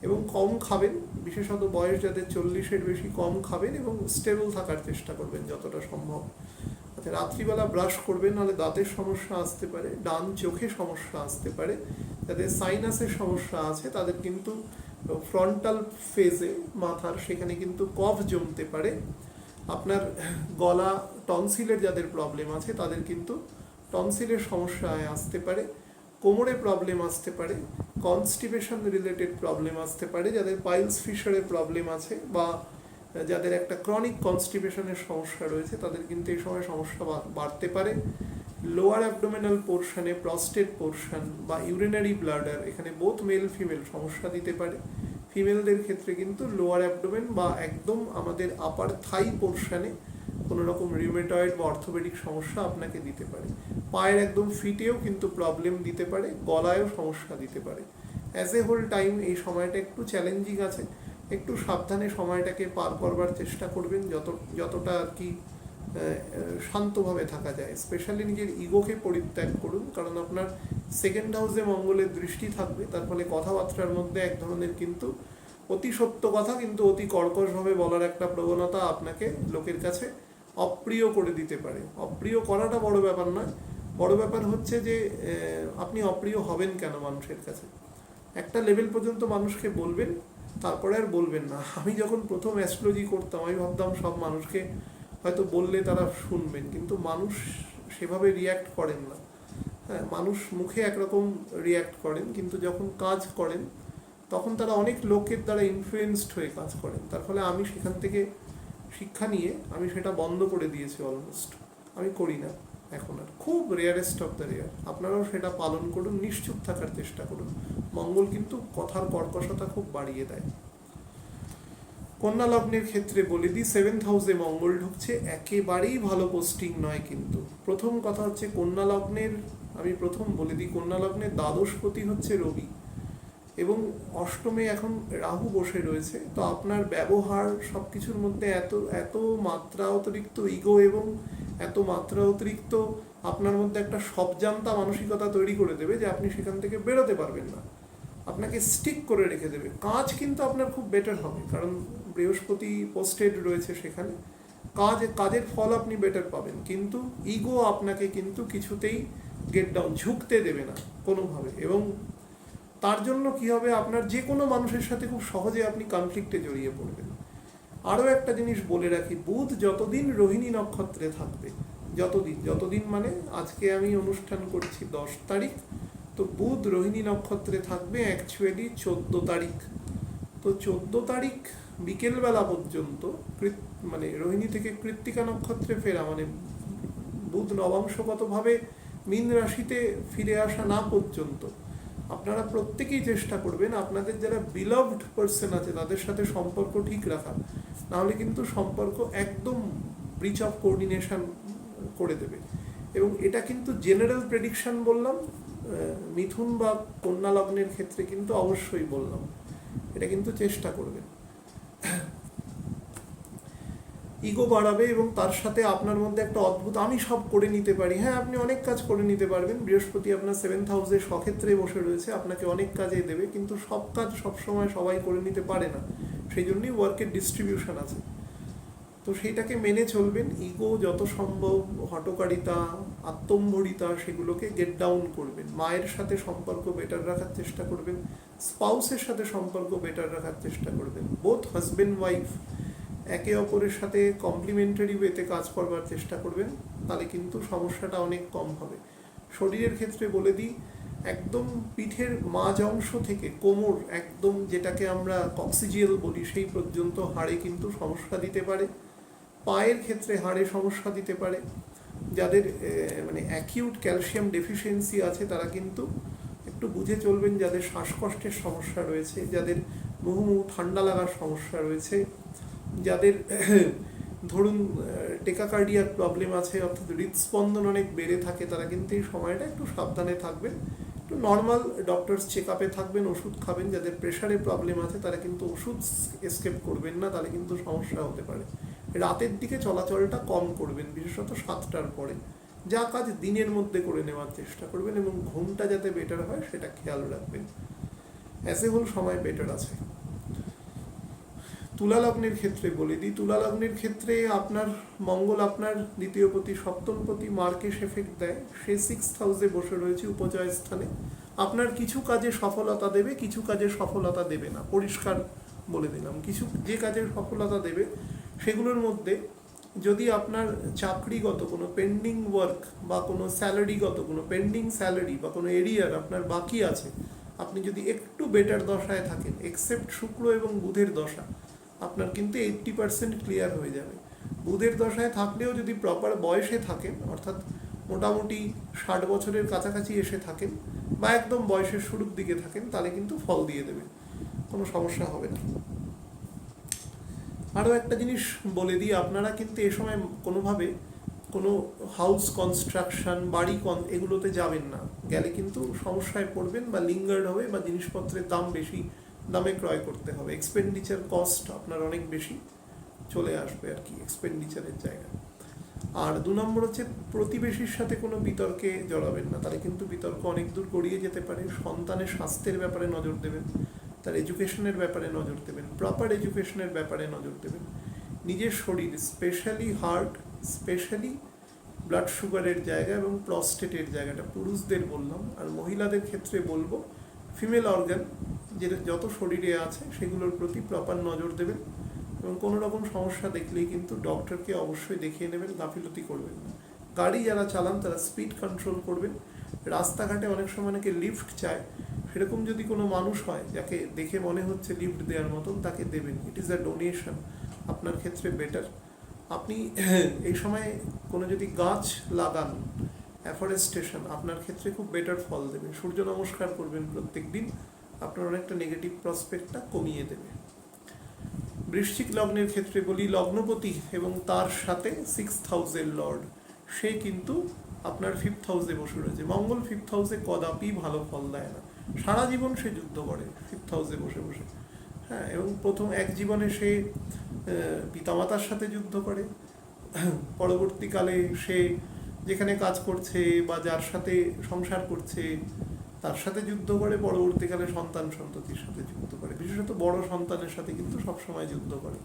এবং কম খাবেন, বিশেষত বয়স যাদের 40-এর বেশি, কম খাবেন এবং স্টেবল থাকার চেষ্টা করবেন যতটা সম্ভব। আচ্ছা, রাত্রিবেলা ব্রাশ করবেন, নাহলে দাঁতের সমস্যা আসতে পারে, ডান চোখে সমস্যা আসতে পারে। যাদের সাইনাসের সমস্যা আছে তাদের কিন্তু ফ্রন্টাল ফেজে মাথার সেখানে কিন্তু কফ জমতে পারে। আপনার গলা, টনসিলের যাদের প্রবলেম আছে তাদের কিন্তু টনসিলের সমস্যা আসতে পারে। কোমরে প্রবলেম আসতে পারে, কনস্টিপেশন রিলেটেড প্রবলেম আসতে পারে। যাদের পাইলস ফিশারের প্রবলেম আছে বা যাদের একটা ক্রনিক কনস্টিপেশনের সমস্যা রয়েছে তাদের কিন্তু এই সময় সমস্যা বাড়তে পারে। লোয়ার অ্যাবডোমিনাল পোর্শনে, প্রস্টেট পোর্শন বা ইউরিনারি ব্লাডার, এখানে বোথ মেল ফিমেল সমস্যা দিতে পারে। ফিমেলদের ক্ষেত্রে কিন্তু লোয়ার অ্যাবডোমেন বা একদম আমাদের আপার থাই পোর্শনে কোনো রকম রিউমেটয়েড বা অর্থোপেডিক সমস্যা আপনাকে দিতে পারে। পায়ের একদম ফিটেও কিন্তু প্রবলেম দিতে পারে, গলায়ও সমস্যা দিতে পারে। অ্যাজ এ হোল টাইম এই সময়টা একটু চ্যালেঞ্জিং আছে। একটু সাবধানে সময়টাকে পার করবার চেষ্টা করবেন, যতটা আর কি শান্তভাবে থাকা যায়। স্পেশালি নিজের ইগোকে পরিত্যাগ করুন, কারণ আপনার সেকেন্ড হাউসে মঙ্গলের দৃষ্টি থাকবে। তার ফলে কথাবার্তার মধ্যে এক ধরনের কিন্তু অতি সত্য কথা কিন্তু অতি কর্কশভাবে বলার একটা প্রবণতা আপনাকে লোকের কাছে অপ্রিয় করে দিতে পারে। অপ্রিয় করাটা বড় ব্যাপার নয়, বড় ব্যাপার হচ্ছে যে আপনি অপ্রিয় হবেন কেন মানুষের কাছে। একটা লেভেল পর্যন্ত মানুষকে বলবেন, তারপরে আর বলবেন না। আমি যখন প্রথম অ্যাস্ট্রোলজি করতাম আমি ভাবতাম সব মানুষকে হয়তো বললে তারা শুনবেন, কিন্তু মানুষ সেভাবে রিয়্যাক্ট করেন না। হ্যাঁ, মানুষ মুখে একরকম রিয়্যাক্ট করেন, কিন্তু যখন কাজ করেন তখন তারা অনেক লোকের দ্বারা ইনফ্লুয়েন্সড হয়ে কাজ করেন। তার ফলে আমি সেখান থেকে শিক্ষা নিয়ে আমি সেটা বন্ধ করে দিয়েছি অলমোস্ট। আমি করি না এখন আর, খুব রেয়ারেস্ট অফ দ্য রেয়ার। আপনারাও সেটা পালন করুন, নিশ্চুপ থাকার চেষ্টা করুন। মঙ্গল কিন্তু কথার কর্কশতা খুব বাড়িয়ে দেয়। কন্যা লগ্নের ক্ষেত্রে বলে দিই, 7th হাউসে মঙ্গল ঢুকছে, একেবারেই ভালো পোস্টিং নয়। কিন্তু প্রথম কথা হচ্ছে কন্যা লগ্নের, আমি প্রথম বলে দিই, কন্যা লগ্নের দ্বাদশপতি হচ্ছে রবি এবং অষ্টমে এখন রাহু বসে রয়েছে। তো আপনার ব্যবহার সব কিছুর মধ্যে এত মাত্রা অতিরিক্ত ইগো এবং এত মাত্রা অতিরিক্ত আপনার মধ্যে একটা সবজান্তা মানসিকতা তৈরি করে দেবে যে আপনি সেখান থেকে বেরোতে পারবেন না, আপনাকে স্টিক করে রেখে দেবে। কাজ কিন্তু আপনার খুব বেটার হবে, কারণ বৃহস্পতি পোস্টেড রয়েছে সেখানে। কাজের ফল আপনি বেটার পাবেন, কিন্তু ইগো আপনাকে কিন্তু কিছুতেই গেট ডাউন, ঝুঁকতে দেবে না কোনোভাবে। এবং তার জন্য কি হবে, আপনার যে কোনো মানুষের সাথে খুব সহজে আপনি কনফ্লিক্টে জড়িয়ে পড়বেন। আরও একটা জিনিস বলে রাখি, বুধ যতদিন রোহিণী নক্ষত্রে থাকবে, যতদিন মানে আজকে আমি অনুষ্ঠান করছি 10 তারিখ, তো বুধ রোহিণী নক্ষত্রে থাকবে অ্যাকচুয়ালি 14 তারিখ। তো 14 তারিখ বিকেলবেলা পর্যন্ত মানে রোহিণী থেকে কৃত্তিকা নক্ষত্রে ফেরা, মানে বুধ নবাংশগতভাবে মীন রাশিতে ফিরে আসা না পর্যন্ত আপনারা প্রত্যেকেই চেষ্টা করবেন আপনাদের যারা বিলভড পার্সন আছে তাদের সাথে সম্পর্ক ঠিক রাখার, নাহলে কিন্তু সম্পর্ক একদম ব্রিচ অফ কোঅর্ডিনেশন করে দেবে। এবং এটা কিন্তু জেনারেল প্রেডিকশন বললাম, মিথুন বা কন্যা লগ্নের ক্ষেত্রে কিন্তু অবশ্যই বললাম, এটা কিন্তু চেষ্টা করবেন। ইগো বাড়াবে এবং তার সাথে আপনার মধ্যে একটা অদ্ভুত আমি সব করে নিতে পারি। হ্যাঁ, আপনি অনেক কাজ করে নিতে পারবেন। বৃহস্পতি আপনার 7th হাউসে সক্ষেত্রে বসে রয়েছে, আপনাকে অনেক কাজে দেবে, কিন্তু সব কাজ সবসময় সবাই করে নিতে পারে না। সেই জন্যই ওয়ার্কের ডিস্ট্রিবিউশন আছে। তো সেইটাকে মেনে চলবেন। ইগো যত সম্ভব, হটকারিতা, আত্মম্ভরিতা, সেগুলোকে গেট ডাউন করবেন। মায়ের সাথে সম্পর্ক বেটার রাখার চেষ্টা করবেন, স্পাউসের সাথে সম্পর্ক বেটার রাখার চেষ্টা করবেন। বোথ হাজবেন্ড ওয়াইফ একে অপরের সাথে কমপ্লিমেন্টারি ওয়েতে কাজ করবার চেষ্টা করবেন, তাহলে কিন্তু সমস্যাটা অনেক কম হবে। শরীরের ক্ষেত্রে বলে দিই, একদম পিঠের মাঝ অংশ থেকে কোমর একদম, যেটাকে আমরা কক্সিজিয়াল বলি, সেই পর্যন্ত হাড়ে কিন্তু সমস্যা দিতে পারে। পায়ের ক্ষেত্রে হাড়ে সমস্যা দিতে পারে। যাদের মানে অ্যাকিউট ক্যালসিয়াম ডেফিসিয়েন্সি আছে তারা কিন্তু একটু বুঝে চলবেন। যাদের শ্বাসকষ্টের সমস্যা রয়েছে, যাদের মুহু ঠান্ডা লাগার সমস্যা রয়েছে, যাদের ধরুন টেকাকার্ডিয়ার প্রবলেম আছে, অর্থাৎ হৃদস্পন্দন অনেক বেড়ে থাকে, তারা কিন্তু এই সময়টা একটু সাবধানে থাকবেন, একটু নর্মাল ডক্টরস চেক আপে থাকবেন, ওষুধ খাবেন। যাদের প্রেশারে প্রবলেম আছে তারা কিন্তু ওষুধ এসকেপ করবেন না, তাহলে কিন্তু সমস্যা হতে পারে। রাতের দিকে চলাচলটা কম করবেন, বিশেষত 7টার পরে। যা কাজ দিনের মধ্যে করে নেওয়ার চেষ্টা করবেন, এবং ঘুমটা যাতে বেটার হয় সেটা খেয়াল রাখবেন। অ্যাজ এ হোল সময় বেটার আছে। তুলা লগ্নের ক্ষেত্রে বলে দিই, তুলা লগ্নের ক্ষেত্রে আপনার মঙ্গল আপনার দ্বিতীয় পতি, সপ্তম পতি মার্কেশ এফেক্ট দেয়। সে 6th হাউসে বসে রয়েছে উপজয় স্থানে। আপনার কিছু কাজে সফলতা দেবে, কিছু কাজে সফলতা দেবে না, পরিষ্কার বলে দিলাম। কিছু যে কাজে সফলতা দেবে সেগুলোর মধ্যে যদি আপনার চাকরিগত কোনো পেন্ডিং ওয়ার্ক বা কোনো স্যালারিগত কোনো পেন্ডিং স্যালারি বা কোনো এরিয়ার আপনার বাকি আছে, আপনি যদি একটু বেটার দশায় থাকেন, এক্সেপ্ট শুক্র এবং বুধের দশা, আপনার কিন্তু 80% ক্লিয়ার হয়ে যাবে। বুধের দশায় থাকলেও যদি প্রপার বয়সে থাকেন, অর্থাৎ মোটামুটি 60 বছরের কাছাকাছি এসে থাকেন, বা একদম বয়সের শুরুর দিকে থাকেন, তাহলে কিন্তু ফল দিয়ে দেবে, কোনো সমস্যা হবে না। আরও একটা জিনিস বলে দিই, আপনারা কিন্তু এ সময় কোনোভাবে কোনো হাউস কনস্ট্রাকশন, বাড়ি এগুলোতে যাবেন না। গেলে কিন্তু সমস্যায় পড়বেন, বা লিঙ্গার্ড হবে, বা জিনিসপত্রের দাম বেশি দামে ক্রয় করতে হবে। এক্সপেন্ডিচার কস্ট আপনার অনেক বেশি চলে আসবে আর কি, এক্সপেন্ডিচারের জায়গায়। আর 2 নম্বর হচ্ছে, প্রতিবেশীর সাথে কোনো বিতর্কে জড়াবেন না, তাহলে কিন্তু বিতর্ক অনেক দূর গড়িয়ে যেতে পারে। সন্তানের স্বাস্থ্যের ব্যাপারে নজর দেবেন, তার এডুকেশনের ব্যাপারে নজর দেবেন, প্রপার এডুকেশনের ব্যাপারে নজর দেবেন। নিজের শরীর, স্পেশালি হার্ট, স্পেশালি ব্লাড সুগারের জায়গা এবং প্রস্টেটের জায়গাটা পুরুষদের বললাম। আর মহিলাদের ক্ষেত্রে বলবো, ফিমেল অর্গান যেটা যত শরীরে আছে সেগুলোর প্রতি প্রপার নজর দেবেন, এবং কোনো রকম সমস্যা দেখলেই কিন্তু ডক্টরকে অবশ্যই দেখিয়ে নেবেন, গাফিলতি করবেন না। গাড়ি যারা চালান তারা স্পিড কন্ট্রোল করবেন। রাস্তাঘাটে অনেক সময় অনেকে লিফট চায়, সেরকম যদি কোনো মানুষ হয় যাকে দেখে মনে হচ্ছে লিফট দেওয়ার মতন, তাকে দেবেন। ইট ইজ আ ডোনেশন, আপনার ক্ষেত্রে বেটার। আপনি এই সময় কোনো যদি গাছ লাগান, অ্যাফরেস্টেশন আপনার ক্ষেত্রে খুব বেটার ফল দেবে। সূর্য নমস্কার করবেন প্রত্যেক দিন, আপনার অনেকটা নেগেটিভ প্রসপেক্টটা কমিয়ে দেবে। বৃশ্চিক লগ্নের ক্ষেত্রে বলি, লগ্নপতি এবং তার সাথে 6th হাউসের লর্ড, সে কিন্তু আপনার 5th হাউসে বসে রয়েছে। মঙ্গল 5th হাউসে কদাপি ভালো ফল দেয় না, সারা জীবন সে যুদ্ধ করে 5th হাউসে বসে বসে। হ্যাঁ, এবং প্রথম এক জীবনে সে পিতামাতার সাথে যুদ্ধ করে, পরবর্তীকালে সে যেখানে কাজ করছে বা যার সাথে সংসার করছে তার সাথে যুদ্ধ করে, পরবর্তীকালে সন্তান সন্ততির সাথে যুদ্ধ করে, বিশেষত বড় সন্তানের সাথে কিন্তু সবসময় যুদ্ধ করে।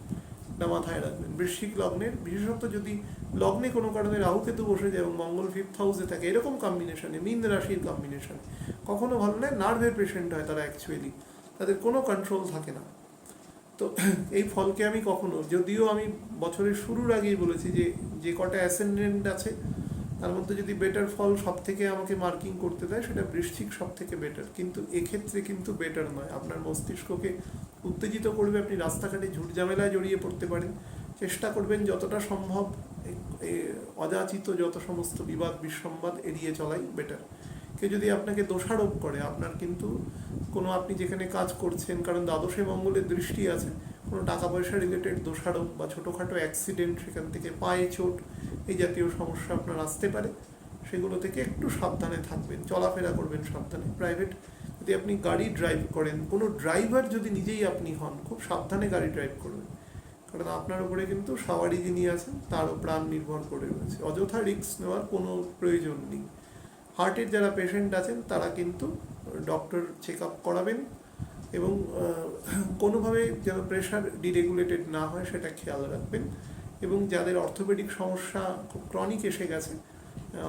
এটা মাথায় রাখবেন। বৃশ্চিক লগ্নের, বিশেষত যদি লগ্নে কোনো কারণে রাহুকেতু বসে যায় এবং মঙ্গল 5th হাউসে থাকে, এরকম কম্বিনেশনে, মীন রাশির কম্বিনেশনে কখনো ভালো নয়। নার্ভের পেশেন্ট হয় তারা, অ্যাকচুয়ালি তাদের কোনো কন্ট্রোল থাকে না। তো এই ফলকে আমি কখনো, যদিও আমি বছরের শুরুর আগেই বলেছি যে কটা অ্যাসেন্ডেন্ট আছে তার মধ্যে যদি বেটার ফল সব থেকে আমাকে মার্কিং করতে দেয়, সেটা বৃশ্চিক সব থেকে বেটার। কিন্তু এক্ষেত্রে কিন্তু বেটার নয়, আপনার মস্তিষ্ককে উত্তেজিত করবে, আপনি রাস্তাঘাটে ঝুটঝামেলায় জড়িয়ে পড়তে পারেন। চেষ্টা করবেন যতটা সম্ভব অযাচিত যত সমস্ত বিবাদ বিসম্বাদ এড়িয়ে চলাই বেটার। কেউ যদি আপনাকে দোষারোপ করে, আপনার কিন্তু কোনো, আপনি যেখানে কাজ করছেন, কারণ দ্বাদশে মঙ্গলের দৃষ্টি আছে, কোনো টাকা পয়সা রিলেটেড দোষারোপ বা ছোটোখাটো অ্যাক্সিডেন্ট, সেখান থেকে পায়ে চোট, এই জাতীয় সমস্যা আপনার আসতে পারে। সেগুলো থেকে একটু সাবধানে থাকবেন, চলাফেরা করবেন সাবধানে। প্রাইভেট যদি আপনি গাড়ি ড্রাইভ করেন, কোনো ড্রাইভার যদি নিজেই আপনি হন, খুব সাবধানে গাড়ি ড্রাইভ করবেন, কারণ আপনার উপরে কিন্তু সওয়ারি যিনি আছেন তারও প্রাণ নির্ভর করে রয়েছে। অযথা রিস্ক নেওয়ার কোনো প্রয়োজন নেই। হার্টের যারা পেশেন্ট আছেন তারা কিন্তু ডক্টর চেক আপ করাবেন, এবং কোনোভাবে যেন প্রেশার ডিরেগুলেটেড না হয় সেটা খেয়াল রাখবেন। এবং যাদের অর্থোপেডিক সমস্যা খুব ক্রনিক এসে গেছে,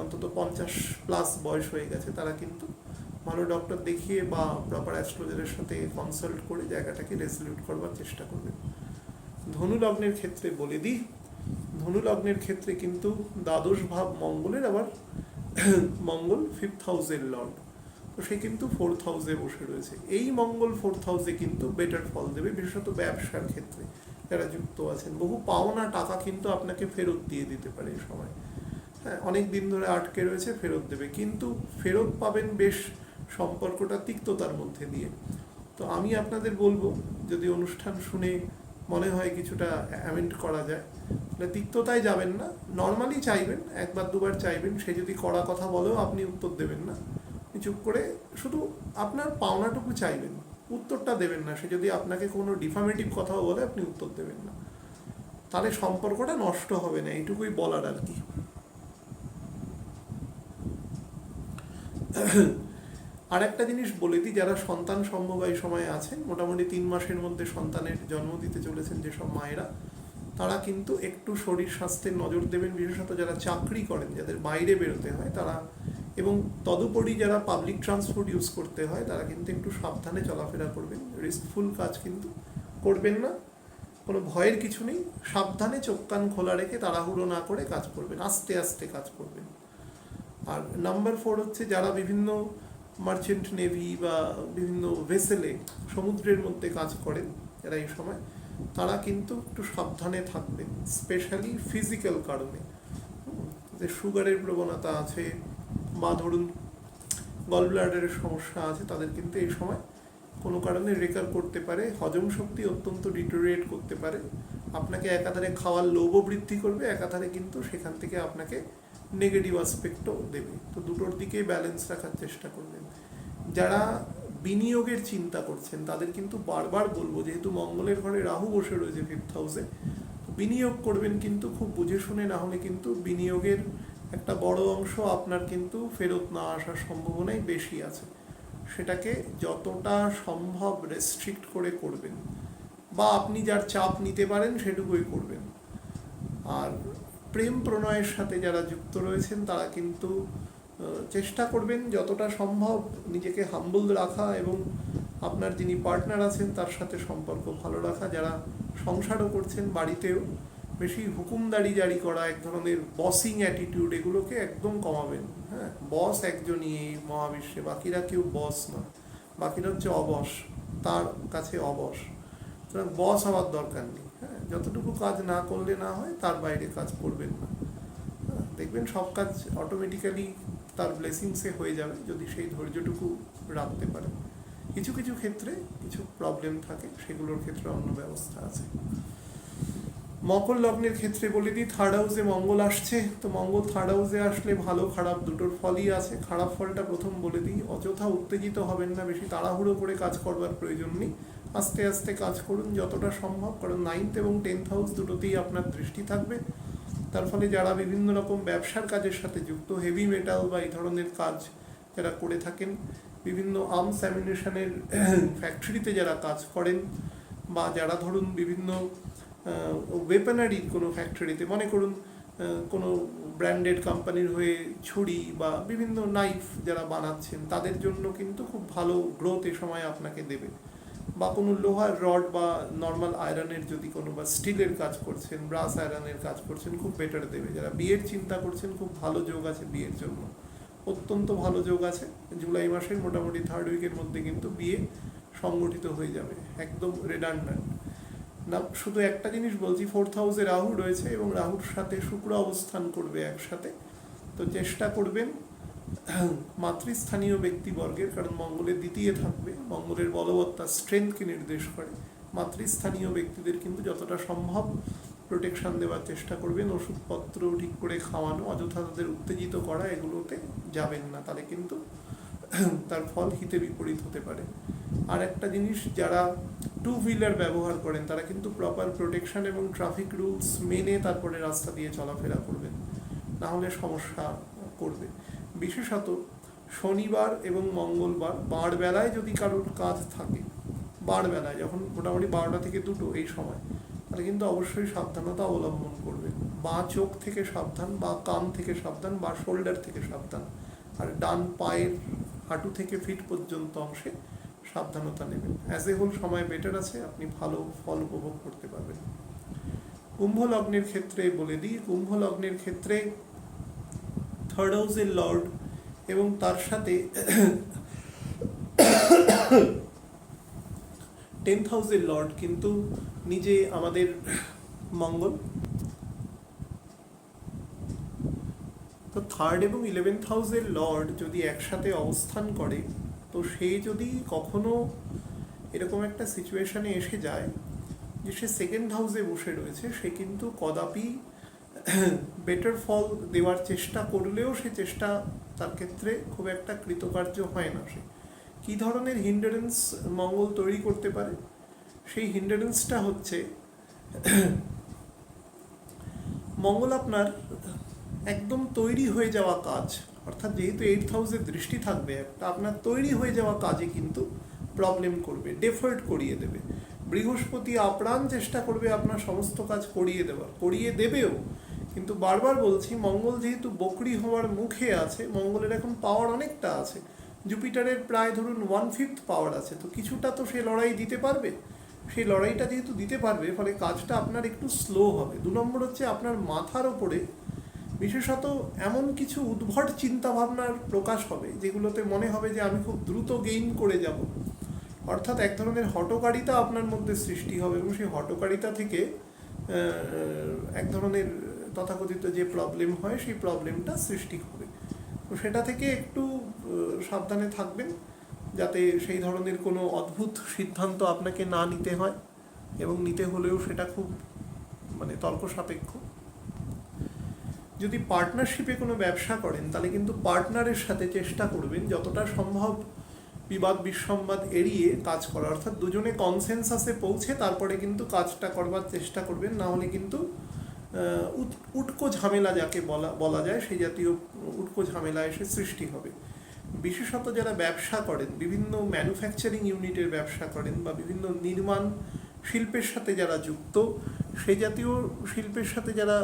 অন্তত 50+ বয়স হয়ে গেছে, তারা কিন্তু ভালো ডক্টর দেখিয়ে বা প্রপার অ্যাস্ট্রোলজারের সাথে কনসাল্ট করে জায়গাটাকে রেজলিউট করবার চেষ্টা করবেন। ধনু লগ্নের ক্ষেত্রে বলে দিই, ধনু লগ্নের ক্ষেত্রে কিন্তু দ্বাদশ ভাব মঙ্গলের আবার মঙ্গল 5th হাউসের লর্ড, তো সে কিন্তু 4th হাউসে বসে রয়েছে। এই মঙ্গল 4th হাউসে কিন্তু বেটার ফল দেবে, বিশেষত ব্যবসার ক্ষেত্রে যারা যুক্ত আছেন। বহু পাওনা টাকা কিন্তু আপনাকে ফেরত দিয়ে দিতে পারে এই সময়। হ্যাঁ, অনেক দিন ধরে আটকে রয়েছে, ফেরত দেবে, কিন্তু ফেরত পাবেন বেশ সম্পর্কটা তিক্ততার মধ্যে দিয়ে। তো আমি আপনাদের বলবো, যদি অনুষ্ঠান শুনে মনে হয় কিছুটা অ্যামেন্ড করা যায়, তাহলে তিক্ততায় যাবেন না, নর্মালি চাইবেন, একবার দুবার চাইবেন। সে যদি কড়া কথা বলেও আপনি উত্তর দেবেন না, চুপ করে শুধু আপনার পাওনাটুকু চাইবেন, উত্তরটা দেবেন না। সে যদি আপনাকে কোনো ডিফামেটিভ কথাও বলে, আপনি উত্তর দেবেন না, তাহলে সম্পর্কটা নষ্ট হবে না, এইটুকুই বলার আর কি। আর একটা জিনিস বলে দিই, যারা সন্তান সম্ভব এই সময়ে আছেন, মোটামুটি 3 মাসের মধ্যে সন্তানের জন্ম দিতে চলেছেন যেসব মায়েরা, তারা কিন্তু একটু শরীর স্বাস্থ্যের নজর দেবেন, বিশেষত যারা চাকরি করেন, যাদের বাইরে বেরোতে হয় তারা, এবং তদুপরি যারা পাবলিক ট্রান্সপোর্ট ইউজ করতে হয়, তারা কিন্তু একটু সাবধানে চলাফেরা করবেন। রিস্কফুল কাজ কিন্তু করবেন না, কোনো ভয়ের কিছু নেই, সাবধানে চোখ কান খোলা রেখে তাড়াহুড়ো না করে কাজ করবেন, আস্তে আস্তে কাজ করবেন। আর নাম্বার 4 হচ্ছে, যারা বিভিন্ন মার্চেন্ট নেভি বা বিভিন্ন ভেসেলে সমুদ্রের মধ্যে কাজ করেন যারা এই সময়, তারা কিন্তু একটু সাবধানে থাকবেন, স্পেশালি ফিজিক্যাল কারণে। যে সুগারের প্রবণতা আছে বা ধরুন গল ব্লাডারের সমস্যা আছে, তাদের কিন্তু এই সময় কোনো কারণে রেকার করতে পারে, হজম শক্তি অত্যন্ত ডিটোরিয়েট করতে পারে, আপনাকে একাধারে খাওয়ার লোভও বৃদ্ধি করবে, একাধারে কিন্তু সেখান থেকে আপনাকে নেগেটিভ অ্যাসপেক্টও দেবে। তো দুটোর দিকেই ব্যালেন্স রাখার চেষ্টা করবেন। যারা বিনিয়োগের চিন্তা করছেন তাদের কিন্তু বারবার বলবো, যেহেতু মঙ্গলের ঘরে রাহু বসে রয়েছে 5th হাউসে, বিনিয়োগ করবেন কিন্তু খুব বুঝে শুনে, না হলে কিন্তু বিনিয়োগের একটা বড় অংশ আপনার কিন্তু ফেরত না আসার সম্ভাবনাই বেশি আছে। সেটাকে যতটা সম্ভব রেস্ট্রিক্ট করে করবেন, বা আপনি যার চাপ নিতে পারেন সেটুকুই করবেন। আর প্রেম প্রণয়ের সাথে যারা যুক্ত রয়েছেন তারা কিন্তু চেষ্টা করবেন যতটা সম্ভব নিজেকে হাম্বল রাখা, এবং আপনার যিনি পার্টনার আছেন তার সাথে সম্পর্ক ভালো রাখা। যারা সংসারও করছেন, বাড়িতেও বেশি হুকুমদারি জারি করা, এক ধরনের বসিং অ্যাটিটিউড, এগুলোকে একদম কমাবেন। হ্যাঁ, বস একজনই এই মহাবিশ্বে, বাকিরা কেউ বস না, বাকিরা হচ্ছে অবশ, তার কাছে অবশ। সুতরাং বস হওয়ার দরকার নেই। হ্যাঁ, যতটুকু কাজ না করলে না হয়, তার বাইরে কাজ করবেন না। দেখবেন সব কাজ অটোমেটিক্যালি তার ব্লেসিংসে হয়ে যাবে, যদি সেই ধৈর্যটুকু রাখতে পারে। কিছু কিছু ক্ষেত্রে কিছু প্রবলেম থাকে, সেগুলোর ক্ষেত্রে অন্য ব্যবস্থা আছে। মকর লগ্নের ক্ষেত্রে বলে দিই, 3rd হাউসে মঙ্গল আসছে। তো মঙ্গল 3rd হাউসে আসলে ভালো খারাপ দুটোর ফলই আছে। খারাপ ফলটা প্রথম বলে দিই, অযথা উত্তেজিত হবেন না, বেশি তাড়াহুড়ো করে কাজ করবার প্রয়োজন নেই, আস্তে আস্তে কাজ করুন যতটা সম্ভব, কারণ 9th এবং 10th হাউস দুটোতেই আপনার দৃষ্টি থাকবে। তার ফলে যারা বিভিন্ন রকম ব্যবসার কাজের সাথে যুক্ত, হেভি মেটাল বা এই ধরনের কাজ যারা করে থাকেন, বিভিন্ন আর্মস অ্যামিউনিশনের ফ্যাক্টরিতে যারা কাজ করেন, বা যারা ধরুন বিভিন্ন ওয়েপনারির কোনো ফ্যাক্টরিতে, মনে করুন কোনো ব্র্যান্ডেড কোম্পানির হয়ে ছুরি বা বিভিন্ন নাইফ যারা বানাচ্ছেন, তাদের জন্য কিন্তু খুব ভালো গ্রোথ এ সময় আপনাকে দেবে। বা কোনো লোহার রড বা নর্মাল আয়রনের যদি কোনো, বা স্টিলের কাজ করছেন, ব্রাস আয়রনের কাজ করছেন, খুব বেটার দেবে। যারা বিয়ের চিন্তা করছেন, খুব ভালো যোগ আছে বিয়ের জন্য, অত্যন্ত ভালো যোগ আছে। জুলাই মাসের মোটামুটি 3rd উইকের মধ্যে কিন্তু বিয়ে সংগঠিত হয়ে যাবে, একদম রেডান্ডেন্ট না। শুধু একটা জিনিস বলছি, 4th হাউসে রাহু রয়েছে এবং রাহুর সাথে শুক্র অবস্থান করবে একসাথে। তো চেষ্টা করবেন মাতৃস্থানীয় ব্যক্তিবর্গের, কারণ মঙ্গলের দ্বিতীয় থাকবে, মঙ্গলের বলবত্তা স্ট্রেংথকে নির্দেশ করে, মাতৃস্থানীয় ব্যক্তিদের কিন্তু যতটা সম্ভব প্রোটেকশন দেওয়ার চেষ্টা করবেন। ওষুধপত্র ঠিক করে খাওয়ানো, অযথা তাদের উত্তেজিত করা, এগুলোতে যাবেন না, তাহলে কিন্তু তার ফল হিতে বিপরীত হতে পারে। আর একটা জিনিস, যারা 2 হুইলার ব্যবহার করেন তারা কিন্তু প্রপার প্রোটেকশন এবং ট্রাফিক রুলস মেনে তারপরে রাস্তা দিয়ে চলাফেরা করবেন, না হলে সমস্যা করবে। বিশেষত শনিবার এবং মঙ্গলবার বার বেলায় যদি কারোর কাজ থাকে, বার বেলায় যখন মোটামুটি 12টা থেকে 2টো এই সময়, তাহলে কিন্তু অবশ্যই সাবধানতা অবলম্বন করবেন। বাঁ চোখ থেকে সাবধান, বা কান থেকে সাবধান, বা শোল্ডার থেকে সাবধান, আর ডান পায়ের হাঁটু থেকে ফিট পর্যন্ত অংশে সাবধানতা নেবেন। অ্যাজ এ হোল সময় বেটার আছে, আপনি ভালো ফল উপভোগ করতে পারবেন। কুম্ভ লগ্নের ক্ষেত্রে বলে দিই, কুম্ভ লগ্নের ক্ষেত্রে থার্ড হাউসের লর্ড এবং তার সাথে 10th হাউসের লর্ড কিন্তু নিজে আমাদের মঙ্গল। তো থার্ড এবং 11th হাউসের লর্ড যদি একসাথে অবস্থান করে, তো সে যদি কখনো এরকম একটা সিচুয়েশনে এসে যায় যে সে সেকেন্ড হাউসে বসে রয়েছে, সে কিন্তু কদাপি বেটার ফল দেওয়ার চেষ্টা করলেও সে চেষ্টা তার ক্ষেত্রে খুব একটা কৃতকার্য হয় না। সে কী ধরনের হিন্ডারেন্স মঙ্গল তৈরি করতে পারে? সেই হিন্ডারেন্সটা হচ্ছে মঙ্গল আপনার একদম তৈরি হয়ে যাওয়া কাজ, অর্থাৎ যেহেতু 8th হাউসের দৃষ্টি থাকবে একটা, আপনার তৈরি হয়ে যাওয়া কাজে কিন্তু প্রবলেম করবে, ডেফার্ড করিয়ে দেবে। বৃহস্পতি আপ্রাণ চেষ্টা করবে আপনার সমস্ত কাজ করিয়ে দেবেও, কিন্তু বারবার বলছি মঙ্গল যেহেতু বকরি হওয়ার মুখে আছে, মঙ্গলের এখন পাওয়ার অনেকটা আছে, জুপিটারের প্রায় ধরুন 1/5 পাওয়ার আছে, তো কিছুটা তো সে লড়াই দিতে পারবে। সেই লড়াইটা যেহেতু দিতে পারবে, ফলে কাজটা আপনার একটু স্লো হবে। 2 নম্বর হচ্ছে আপনার মাথার ওপরে বিশেষত এমন কিছু উদ্ভট চিন্তাভাবনার প্রকাশ হবে যেগুলোতে মনে হবে যে আমি খুব দ্রুত গেইন করে যাব, অর্থাৎ এক ধরনের হঠকারিতা আপনার মধ্যে সৃষ্টি হবে, এবং সেই হঠকারিতা থেকে এক ধরনের তথাকথিত যে প্রবলেম হয় সেই প্রবলেমটা সৃষ্টি হবে। তো সেটা থেকে একটু সাবধানে থাকবেন, যাতে সেই ধরনের কোনো অদ্ভুত সিদ্ধান্ত আপনাকে না নিতে হয়, এবং নিতে হলেও সেটা খুব তর্ক সাপেক্ষ। যদি পার্টনারশিপে কোনো ব্যবসা করেন, তাহলে কিন্তু পার্টনারের সাথে চেষ্টা করবেন যতটা সম্ভব বিবাদ বিসম্বাদ এড়িয়ে কাজ করা, অর্থাৎ দুজনে কনসেনসাসে পৌঁছে তারপরে কিন্তু কাজটা করবার চেষ্টা করবেন। না হলে কিন্তু উটকো ঝামেলা যাকে বলা যায়, সেই জাতীয় উটকো ঝামেলা এসে সৃষ্টি হবে। বিশেষত যারা ব্যবসা করেন, বিভিন্ন ম্যানুফ্যাকচারিং ইউনিটের ব্যবসা করেন, বা বিভিন্ন নির্মাণ শিল্পের সাথে যারা যুক্ত, সেই জাতীয় শিল্পের সাথে যারা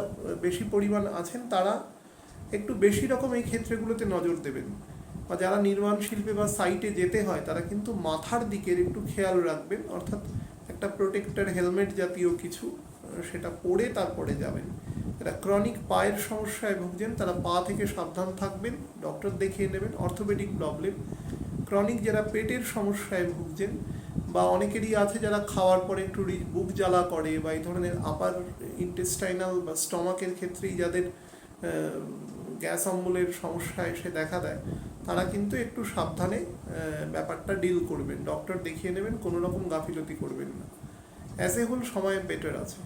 বেশি পরিমাণ আছেন, তারা একটু বেশি রকম এই ক্ষেত্রগুলোতে নজর দেবেন। বা যারা নির্মাণ শিল্পে বা সাইটে যেতে হয়, তারা কিন্তু মাথার দিকের একটু খেয়াল রাখবেন, অর্থাৎ একটা প্রোটেক্টর হেলমেট জাতীয় কিছু সেটা পরে তারপরে যাবেন। যারা ক্রনিক পায়ের সমস্যায় ভুগছেন, তারা পা থেকে সাবধান থাকবেন, ডক্টর দেখিয়ে নেবেন, অর্থোপেডিক প্রবলেম। ক্রনিক যারা পেটের সমস্যায় ভুগছেন, বা অনেকেরই আছে যারা খাওয়ার পরে একটু বুক জ্বালা করে, বা এই ধরনের আপার ইন্টেস্টাইনাল বা স্টমাকের ক্ষেত্রেই যাদের গ্যাস অম্বলের সমস্যা এসে দেখা দেয়, তারা কিন্তু একটু সাবধানে ব্যাপারটা ডিল করবেন, ডক্টর দেখিয়ে নেবেন, কোনো রকম গাফিলতি করবেন না। অ্যাজ এ হোল সময় বেটার আছে।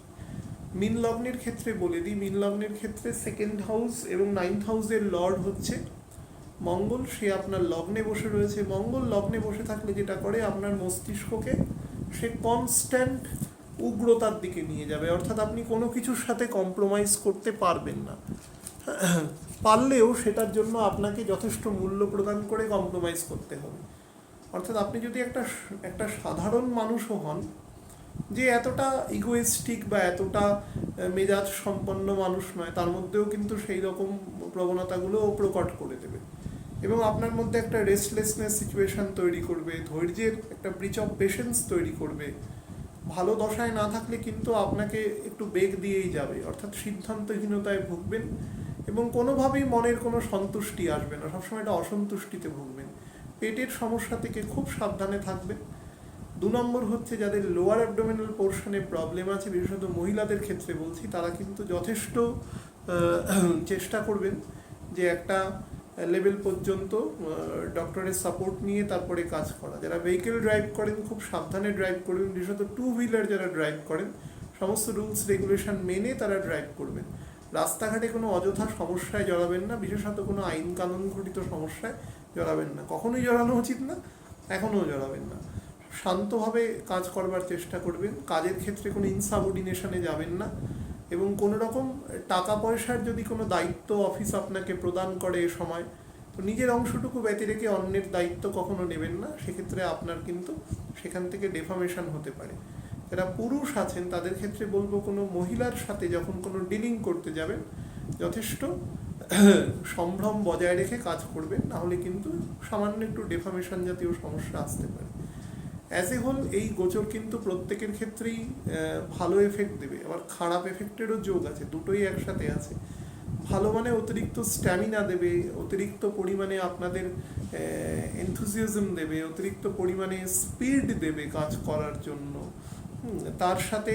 মীন লগ্নের ক্ষেত্রে বলে দিই, মীন লগ্নের ক্ষেত্রে 2nd হাউস এবং 9th হাউসের লর্ড হচ্ছে মঙ্গল, সে আপনার লগ্নে বসে রয়েছে। মঙ্গল লগ্নে বসে থাকলে যেটা করে, আপনার মস্তিষ্ককে সে কনস্ট্যান্ট উগ্রতার দিকে নিয়ে যাবে, অর্থাৎ আপনি কোনো কিছুর সাথে কম্প্রোমাইজ করতে পারবেন না, পারলেও সেটার জন্য আপনাকে যথেষ্ট মূল্য প্রদান করে কম্প্রোমাইজ করতে হবে। অর্থাৎ আপনি যদি একটা সাধারণ মানুষও হন, যে এতটা ইগোয়েস্টিক বা এতটা মেজাজ সম্পন্ন মানুষ নয়, তার মধ্যেও কিন্তু সেই রকম প্রবণতাগুলোও প্রকট করে দেবে, এবং আপনার মধ্যে একটা রেস্টলেসনেস সিচুয়েশন তৈরি করবে, ধৈর্যের একটা ব্রিচ অফ পেশেন্স তৈরি করবে। ভালো দশায় না থাকলে কিন্তু আপনাকে একটু বেগ দিয়েই যাবে, অর্থাৎ সিদ্ধান্তহীনতায় ভুগবেন, এবং কোনোভাবেই মনের কোনো সন্তুষ্টি আসবে না, সবসময় একটা অসন্তুষ্টিতে ভুগবেন। পেটের সমস্যা থেকে খুব সাবধানে থাকবেন। 2 নম্বর হচ্ছে যাদের লোয়ার অ্যাবডোমিনাল পোর্শনে প্রবলেম আছে, বিশেষত মহিলাদের ক্ষেত্রে বলছি, তারা কিন্তু যথেষ্ট চেষ্টা করবেন যে একটা লেভেল পর্যন্ত ডক্টরের সাপোর্ট নিয়ে তারপরে কাজ করা। যারা ভেহিকেল ড্রাইভ করেন, খুব সাবধানে ড্রাইভ করবেন, বিশেষত 2 হুইলার যারা ড্রাইভ করেন, সমস্ত রুলস রেগুলেশন মেনে তারা ড্রাইভ করবেন। রাস্তাঘাটে কোনো অযথা সমস্যায় জড়াবেন না, বিশেষত কোনো আইন কানুন ঘটিত সমস্যায় জড়াবেন না, কখনোই জড়ানো উচিত না, এখনও জড়াবেন না। শান্তভাবে কাজ করবার চেষ্টা করবেন, কাজের ক্ষেত্রে কোনো ইনসাবঅর্ডিনেশনে যাবেন না, এবং কোনো রকম টাকা পয়সার যদি কোনো দায়িত্ব অফিস আপনাকে প্রদান করে এ সময়, তো নিজের অংশটুকু ব্যতি রেখে অন্যের দায়িত্ব কখনো নেবেন না, সেক্ষেত্রে আপনার কিন্তু সেখান থেকে ডেফামেশন হতে পারে। যারা পুরুষ আছেন তাদের ক্ষেত্রে বলবো কোনো মহিলার সাথে যখন কোনো ডিলিং করতে যাবেন যথেষ্ট সম্ভ্রম বজায় রেখে কাজ করবেন, নাহলে কিন্তু সামান্য একটু ডেফামেশন জাতীয় সমস্যা আসতে পারে। অ্যাজ এ হোল এই গোচর কিন্তু প্রত্যেকের ক্ষেত্রেই ভালো এফেক্ট দেবে, আবার খারাপ এফেক্টেরও যোগ আছে, দুটোই একসাথে আছে। ভালো মানে অতিরিক্ত স্ট্যামিনা দেবে, অতিরিক্ত পরিমাণে আপনাদের এনথুজিয়াজম দেবে, অতিরিক্ত পরিমাণে স্পিড দেবে কাজ করার জন্য। তার সাথে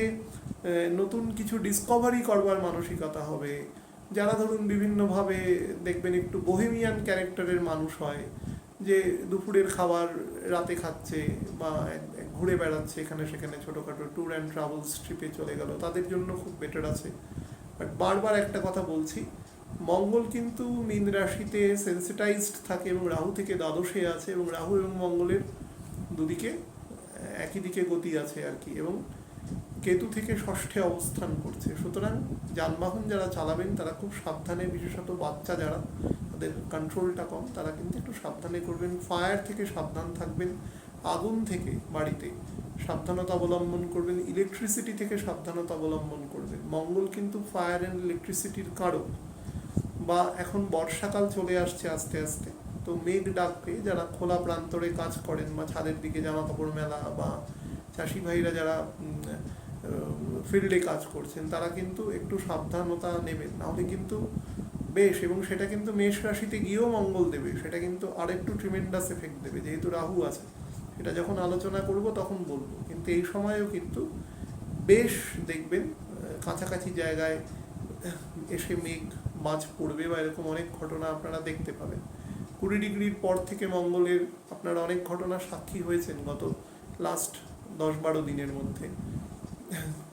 নতুন কিছু ডিসকভারি করবার মানসিকতা হবে। যারা ধরুন বিভিন্নভাবে দেখবেন একটু বোহেমিয়ান ক্যারেক্টারের মানুষ হয়, যে দুপুরের খাবার রাতে খাচ্ছে বা ঘুরে বেড়াচ্ছে এখানে সেখানে, ছোটোখাটো ট্যুর অ্যান্ড ট্রাভেলস ট্রিপে চলে গেল, তাদের জন্য খুব বেটার আছে। বাট বারবার একটা কথা বলছি, মঙ্গল কিন্তু মীন রাশিতে সেন্সিটাইজড থাকে এবং রাহু থেকে দ্বাদশে আছে, এবং রাহু এবং মঙ্গলের দুদিকে একই দিকে গতি আছে আর কি, এবং কেতু থেকে ষষ্ঠে অবস্থান করছে। সুতরাং যানবাহন যারা চালাবেন তারা খুব সাবধানে, বিশেষত বাচ্চা যারা, তাদের কন্ট্রোলটা কম, তারা কিন্তু একটু সাবধানে করবেন। ফায়ার থেকে সাবধান থাকবেন, আগুন থেকে বাড়িতে সাবধানতা অবলম্বন করবেন, ইলেকট্রিসিটি থেকে সাবধানতা অবলম্বন করবেন। মঙ্গল কিন্তু ফায়ার অ্যান্ড ইলেকট্রিসিটির কারক। বা এখন বর্ষাকাল চলে আসছে আস্তে আস্তে, তো মেঘ ডাকবে, যারা খোলা প্রান্তরে কাজ করেন বা ছাদের দিকে জামা কাপড় মেলা, বা চাষি ভাইরা যারা ফিল্ডে কাজ করছেন, তারা কিন্তু একটু সাবধানতা নেবেন, নাহলে কিন্তু বেশ, এবং সেটা কিন্তু মেষ রাশিতে গিয়েও মঙ্গল দেবে, সেটা কিন্তু আর একটু ট্রিমেন্ডাস এফেক্ট দেবে, যেহেতু রাহু আছে। এটা যখন আলোচনা করব তখন বলবো, কিন্তু এই সময়েও কিন্তু বেশ দেখবেন কাছাকাছি জায়গায় এসে মেঘ মাঝ পড়বে, বা এরকম অনেক ঘটনা আপনারা দেখতে পাবেন। 20 ডিগ্রির পর থেকে মঙ্গলের আপনারা অনেক ঘটনা সাক্ষী হয়েছেন গত লাস্ট 10-12 দিনের মধ্যে,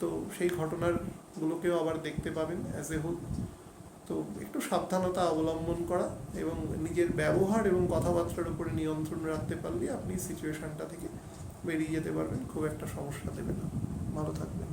তো সেই ঘটনাগুলোকেও আবার দেখতে পাবেন অ্যাজ এ হোল। তো একটু সাবধানতা অবলম্বন করা এবং নিজের ব্যবহার এবং কথাবার্তার উপরে নিয়ন্ত্রণ রাখতে পারলে আপনি সিচুয়েশনটা থেকে বেরিয়ে যেতে পারবেন, খুব একটা সমস্যা দেবে না। ভালো থাকবেন।